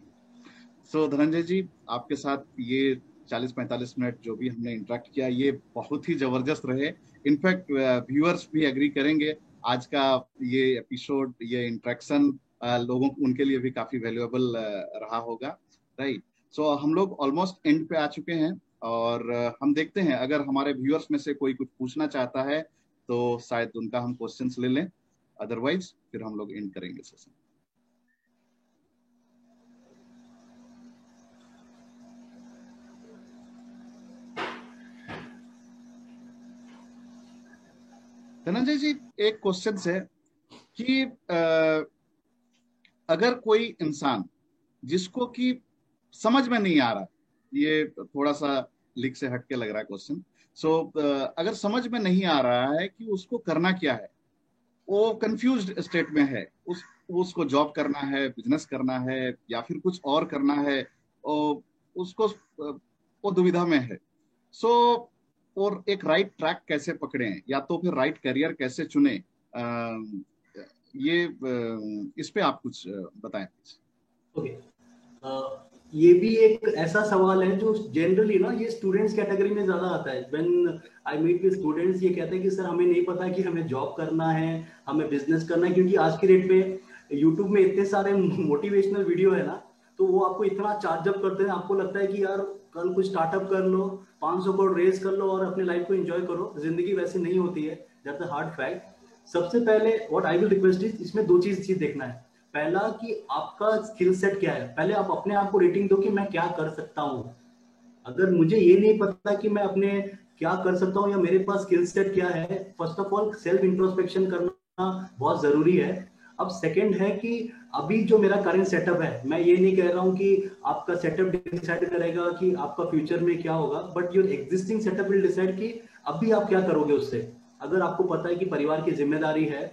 सो धनंजय जी, आपके साथ ये 40-45 मिनट जो भी हमने इंटरेक्ट किया, ये बहुत ही जबरदस्त रहे। इनफैक्ट व्यूअर्स भी एग्री करेंगे, आज का ये एपिसोड, ये इंटरेक्शन लोगों उनके लिए भी काफी वैल्यूएबल रहा होगा, राइट। सो हम लोग ऑलमोस्ट एंड पे आ चुके हैं, और हम देखते हैं अगर हमारे व्यूअर्स में से कोई कुछ पूछना चाहता है तो शायद उनका हम क्वेश्चंस ले लें, अदरवाइज फिर हम लोग एंड करेंगे सेशन। धनंजय जी, एक क्वेश्चन है कि अगर कोई इंसान जिसको कि समझ में नहीं आ रहा, ये थोड़ा सा लीक से हटके लग रहा है क्वेश्चन, सो अगर समझ में नहीं आ रहा है कि उसको करना क्या है, वो कंफ्यूज्ड स्टेट में है, उसको जॉब करना है, बिजनेस करना है, या फिर कुछ और करना है, और उसको वो दुविधा में है। सो और एक राइट ट्रैक कैसे पकड़े, या तो फिर राइट करियर कैसे चुने, ये इस पे आप कुछ बताएं। ओके, ये भी एक ऐसा सवाल है जो जनरली ना ये स्टूडेंट्स कैटेगरी में ज्यादा आता है। When I meet with students, ये कहते हैं कि सर हमें नहीं पता कि हमें जॉब करना है, हमें बिजनेस करना है, क्योंकि आज की डेट पे यूट्यूब में इतने सारे मोटिवेशनल वीडियो है ना, तो वो आपको इतना चार्जअप करते हैं, आपको लगता है कि यार कल कुछ स्टार्टअप कर लो, 500 करोड़ रेस कर लो और अपनी लाइफ को एंजॉय करो। जिंदगी वैसे नहीं होती है, दैट्स अ हार्ड फैक्ट। सबसे पहले what I will request is, इसमें दो चीज देखना है। पहला कि आपका स्किल सेट क्या है, पहले आप अपने आप को रेटिंग दो कि मैं क्या कर सकता हूं। अगर मुझे ये नहीं पता कि मैं अपने क्या कर सकता हूँ या मेरे पास स्किल सेट क्या है, first of all self introspection करना बहुत जरूरी है। अब सेकंड है कि अभी जो मेरा करंट सेटअप है, मैं ये नहीं कह रहा हूँ कि आपका सेटअप डिसाइड करेगा कि आपका फ्यूचर में क्या होगा, but your existing setup will decide कि अभी आप क्या करोगे उससे। अगर आपको पता है कि परिवार की जिम्मेदारी है,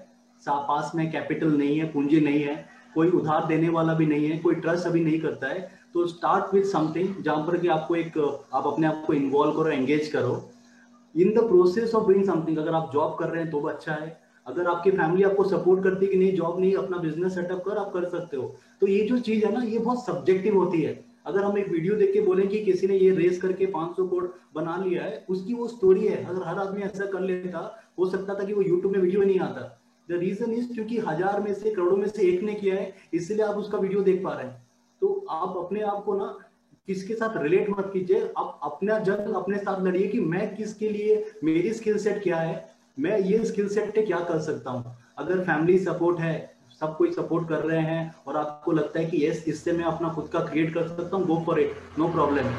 पास में कैपिटल नहीं है, पूंजी नहीं है, कोई उधार देने वाला भी नहीं है, कोई ट्रस्ट अभी नहीं करता है, तो स्टार्ट विथ समथिंग जहां पर कि आपको आप अपने आप को इन्वॉल्व करो, एंगेज करो in the process of doing something. अगर आप जॉब कर रहे हैं तो भी अच्छा है, अगर आपकी फैमिली आपको सपोर्ट करती है कि नहीं जॉब नहीं, अपना बिजनेस सेटअप कर, आप कर सकते हो। तो ये जो चीज है ना, ये बहुत सब्जेक्टिव होती है। अगर हम एक वीडियो देख के बोलें कि किसी ने ये रेस करके 500 करोड़ बना लिया है, उसकी वो स्टोरी है। अगर हर आदमी ऐसा कर लेता, हो सकता था कि वो यूट्यूब में वीडियो नहीं आता। द रीजन इज क्योंकि 1000 में से, करोड़ों में से एक ने किया है, इसलिए आप उसका वीडियो देख पा रहे हैं। तो आप अपने आप को ना किसके साथ रिलेट मत कीजिए, आप अपना जंग अपने साथ लड़िए कि मैं किसके लिए, मेरी स्किल सेट क्या है, मैं ये स्किल सेट पे क्या कर सकता हूँ। अगर फैमिली सपोर्ट है, सब कोई सपोर्ट कर रहे हैं और आपको लगता है कि यस इससे मैं अपना खुद का क्रिएट कर सकता हूँ, go for it, no problem.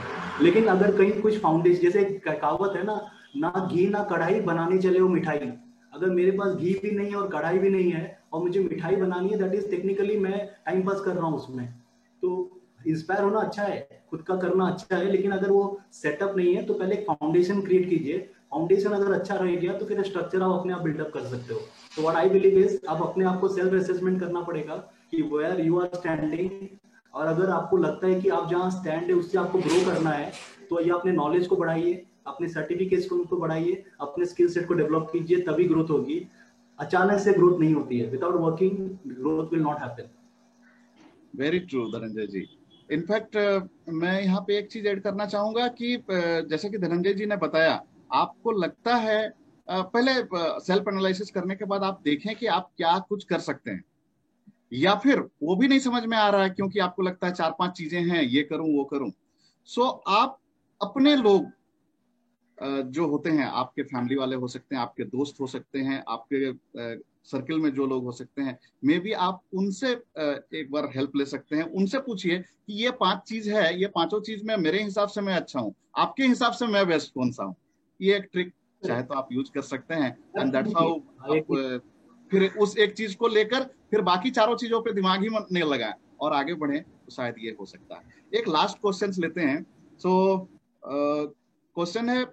लेकिन अगर कहीं कुछ फाउंडेशन, जैसे कहावत है ना घी ना कढ़ाई बनाने चले हो मिठाई। अगर मेरे पास घी भी नहीं है और कढ़ाई भी नहीं है और मुझे मिठाई बनानी है, दैट इज टेक्निकली मैं टाइम पास कर रहा हूँ उसमें। तो इंस्पायर होना अच्छा है, खुद का करना अच्छा है, लेकिन अगर वो सेटअप नहीं है तो पहले एक फाउंडेशन क्रिएट कीजिए। फाउंडेशन अगर अच्छा रह गया तो फिर स्ट्रक्चर आप अपने आप बिल्डअप कर सकते हो। तो व्हाट आई बिलीव इज, आप अपने आप को सेल्फ असेसमेंट करना पड़ेगा कि वेयर यू आर स्टैंडिंग, और अगर आपको लगता है कि आप जहाँ स्टैंड है उससे आपको ग्रो करना है, तो ये अपने नॉलेज को बढ़ाइए, अपने सर्टिफिकेट्स को बढ़ाइए, अपने स्किल सेट को डेवलप कीजिए, तभी ग्रोथ होगी। अचानक से ग्रोथ नहीं होती है, without working growth will not happen. Very true Dhananjay ji. In fact मैं यहाँ पे एक चीज ऐड करना चाहूंगा कि जैसे कि धनंजय जी ने बताया, आपको लगता है पहले सेल्फ एनालिसिस करने के बाद आप देखें कि आप क्या कुछ कर सकते हैं, या फिर वो भी नहीं समझ में आ रहा है क्योंकि आपको लगता है 4-5 चीजें हैं, ये करूं वो करूं। सो आप अपने लोग जो होते हैं, आपके फैमिली वाले हो सकते हैं, आपके दोस्त हो सकते हैं, आपके सर्किल में जो लोग हो सकते हैं, मे बी आप उनसे एक बार हेल्प ले सकते हैं। उनसे पूछिए कि ये 5 चीज है, ये पांचों चीज में मेरे हिसाब से मैं अच्छा हूँ, आपके हिसाब से मैं बेस्ट कौन सा हूँ। ये एक ट्रिक चाहे तो आप यूज कर सकते हैं, एंड दैट्स हाउ आप फिर उस एक चीज को लेकर फिर बाकी चारों चीजों पे दिमाग ही मत नहीं लगाएं और आगे बढ़े, तो शायद ये हो सकता है। एक लास्ट क्वेश्चन लेते हैं। सो क्वेश्चन है,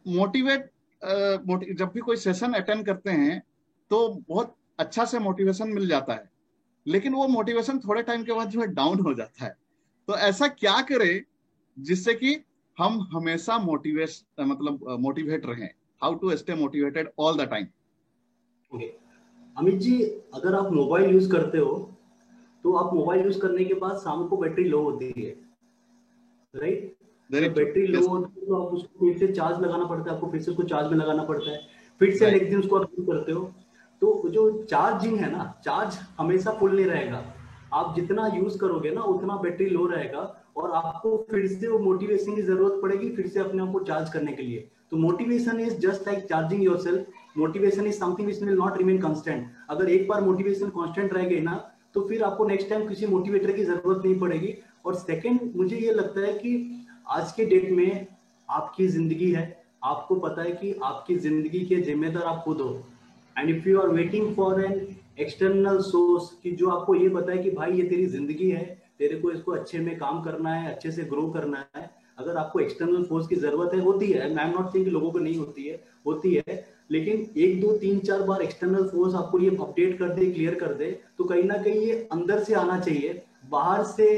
मोटिवेट जब भी कोई सेशन अटेंड करते हैं तो बहुत अच्छा से मोटिवेशन मिल जाता है, लेकिन वो मोटिवेशन थोड़े टाइम के बाद जो है डाउन हो जाता है। तो ऐसा क्या करें जिससे कि हम हमेशा मोटिवेट रहें? How to stay motivated all the time? Okay Amit ji, अगर आप मोबाइल यूज करते हो तो आप मोबाइल यूज करने के बाद शाम को बैटरी लो होती है, राइट? वेरी जब ट्रू। Battery low yes. होती है तो आप उसको फिर से चार्ज लगाना पड़ता है, आपको फिर से उसको चार्ज में लगाना पड़ता है, फिर से राइट। नेक्स्ट दिन उसको आप यूज करते हो। तो जो चार्जिंग है ना, चार्ज हमेशा फुल नहीं रहेगा। आप जितना यूज करोगे ना उतना बैटरी लो रहेगा, और आपको फिर से वो मोटिवेशन की जरूरत पड़ेगी फिर से अपने आप को चार्ज करने के लिए। तो motivation is just like charging yourself. Motivation is something which will not remain constant. अगर एक बार मोटिवेशन कांस्टेंट रह गई ना, तो फिर आपको नेक्स्ट टाइम किसी मोटिवेटर की जरूरत नहीं पड़ेगी। और सेकंड, मुझे ये लगता है कि आज के डेट में आपकी जिंदगी है, आपको पता है कि आपकी जिंदगी के जिम्मेदार आप खुद हो। And if you are waiting for an external source कि जो आपको ये बताए कि भाई ये तेरी जिंदगी है, तेरे को इसको अच्छे में काम करना है, अच्छे से ग्रो करना है, अगर आपको एक्सटर्नल फोर्स की जरूरत है, होती है, आई एम नॉट सेइंग कि लोगों को नहीं होती है, होती है, लेकिन 1 2 3 4 बार एक्सटर्नल फोर्स आपको ये अपडेट कर दे, क्लियर कर दे, तो कहीं ना कहीं ये अंदर से आना चाहिए। बाहर से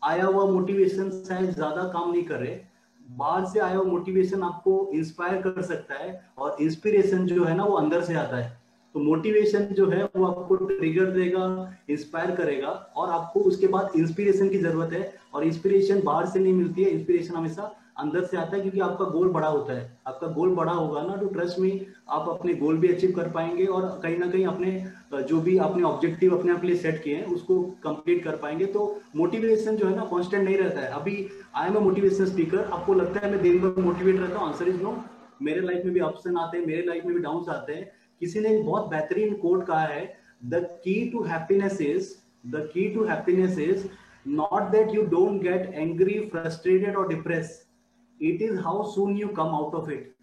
आया हुआ मोटिवेशन शायद ज्यादा काम नहीं करे। बाहर से आया हुआ मोटिवेशन आपको इंस्पायर कर सकता है, और इंस्पिरेशन जो है ना वो अंदर से आता है। तो मोटिवेशन जो है वो आपको ट्रिगर देगा, इंस्पायर करेगा, और आपको उसके बाद इंस्पिरेशन की जरूरत है। और इंस्पिरेशन बाहर से नहीं मिलती है, इंस्पिरेशन हमेशा अंदर से आता है, क्योंकि आपका गोल बड़ा होता है। आपका गोल बड़ा होगा ना, तो ट्रस्ट में आप अपने गोल भी अचीव कर पाएंगे, और कहीं ना कहीं अपने जो भी अपने ऑब्जेक्टिव अपने आप लिए सेट किए हैं उसको कंप्लीट कर पाएंगे। तो मोटिवेशन जो है ना कांस्टेंट नहीं रहता है। अभी I am a motivation speaker, आपको लगता है मैं दिन भर मोटिवेट रहता हूँ? Answer is no. मेरे लाइफ में भी अप्स आते हैं, मेरे लाइफ में भी डाउन्स आते हैं। किसी ने बहुत बेहतरीन कोट कहा है, the key to happiness is the key to happiness is not that you don't get angry, frustrated और depress, it is how soon you come out of it.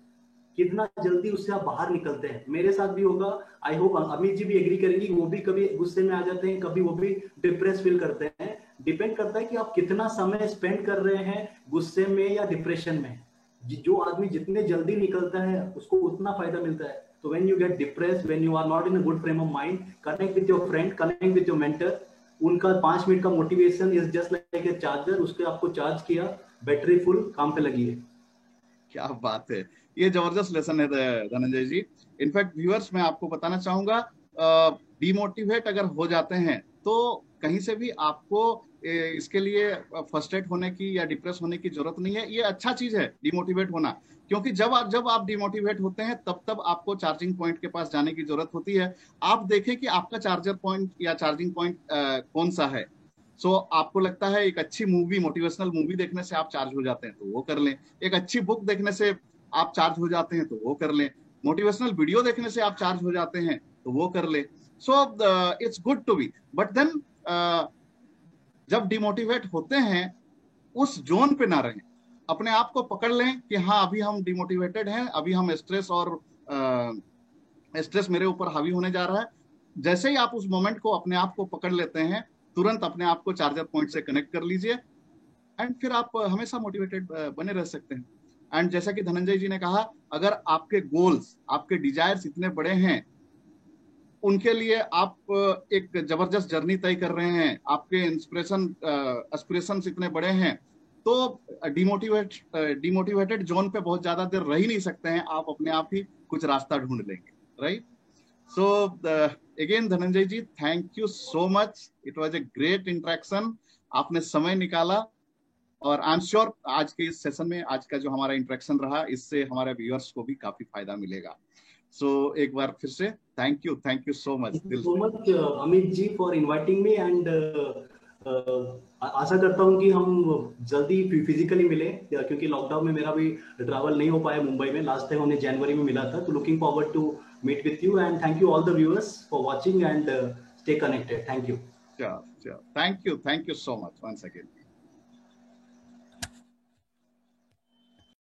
कितना जल्दी उससे आप बाहर निकलते हैं। मेरे साथ भी होगा, आई होप अमित जी भी एग्री करेंगे, वो भी कभी गुस्से में आ जाते हैं, कभी वो भी डिप्रेस फील करते हैं। डिपेंड करता है कि आप कितना समय स्पेंड कर रहे हैं गुस्से में या डिप्रेशन में। जो आदमी जितने जल्दी निकलता है उसको उतना फायदा मिलता है। तो when you get depress, when you are not in a good frame of mind, connect with your friend, connect with your mentor. उनका 5 मिनट का motivation is just like a charger, उसके आपको चार्ज किया, बैटरी फुल, काम पे लगी है। क्या बात है, ये जबरदस्त लेसन है धनंजय जी। इनफैक्ट व्यूअर्स, मैं आपको बताना चाहूंगा, डिमोटिवेट अगर हो जाते हैं तो कहीं से भी आपको इसके लिए फ्रस्ट्रेट होने की या डिप्रेस होने की जरूरत नहीं है। ये अच्छा चीज है डिमोटिवेट होना, क्योंकि जब आप डिमोटिवेट होते हैं तब आपको चार्जिंग पॉइंट के पास जाने की जरूरत होती है। आप देखें कि आपका चार्जर पॉइंट या चार्जिंग पॉइंट कौन सा है। आपको लगता है एक अच्छी मूवी, मोटिवेशनल मूवी देखने से आप चार्ज हो जाते हैं, तो वो कर लें। एक अच्छी बुक देखने से आप चार्ज हो जाते हैं, तो वो कर लें। मोटिवेशनल वीडियो देखने से आप चार्ज हो जाते हैं, तो वो कर लें। So it's good to be, but then जब डिमोटिवेट होते हैं उस जोन पे ना रहें, अपने आप को पकड़ लें कि हाँ अभी हम डिमोटिवेटेड हैं, अभी हम स्ट्रेस मेरे ऊपर हावी होने जा रहा है। जैसे ही आप उस मोमेंट को अपने आप को पकड़ लेते हैं, तुरंत अपने आप को चार्जर पॉइंट से कनेक्ट कर लीजिए, एंड फिर आप हमेशा मोटिवेटेड बने रह सकते हैं। एंड जैसा कि धनंजय जी ने कहा, अगर आपके गोल्स, आपके डिजायर्स इतने बड़े हैं, उनके लिए आप एक जबरदस्त जर्नी तय कर रहे हैं, आपके एस्पिरेशंस इतने बड़े हैं, तो डिमोटिवेटेड जोन पे बहुत ज्यादा देर रह ही नहीं सकते हैं। आप अपने आप ही कुछ रास्ता ढूंढ लेंगे, right? So again Dhananjay ji, thank you so much, it was a great interaction. आपने समय निकाला, और आई एम श्योर आज के इस सेशन में, आज का जो हमारा इंटरेक्शन रहा, इससे हमारे व्यूअर्स को भी काफी फायदा मिलेगा। एक बार फिर से thank you so much, thank you दिल सो से। Much Amit ji for inviting me, and आशा करता हूँ कि हम जल्दी फिजिकली मिले, क्योंकि लॉकडाउन में मेरा भी ट्रैवल नहीं हो पाया मुंबई में। लास्ट टाइम हमने जनवरी में मिला था, तो looking forward to meet with you, and thank you all the viewers for watching, and stay connected. Thank you. Sure, sure. Thank you so much once again.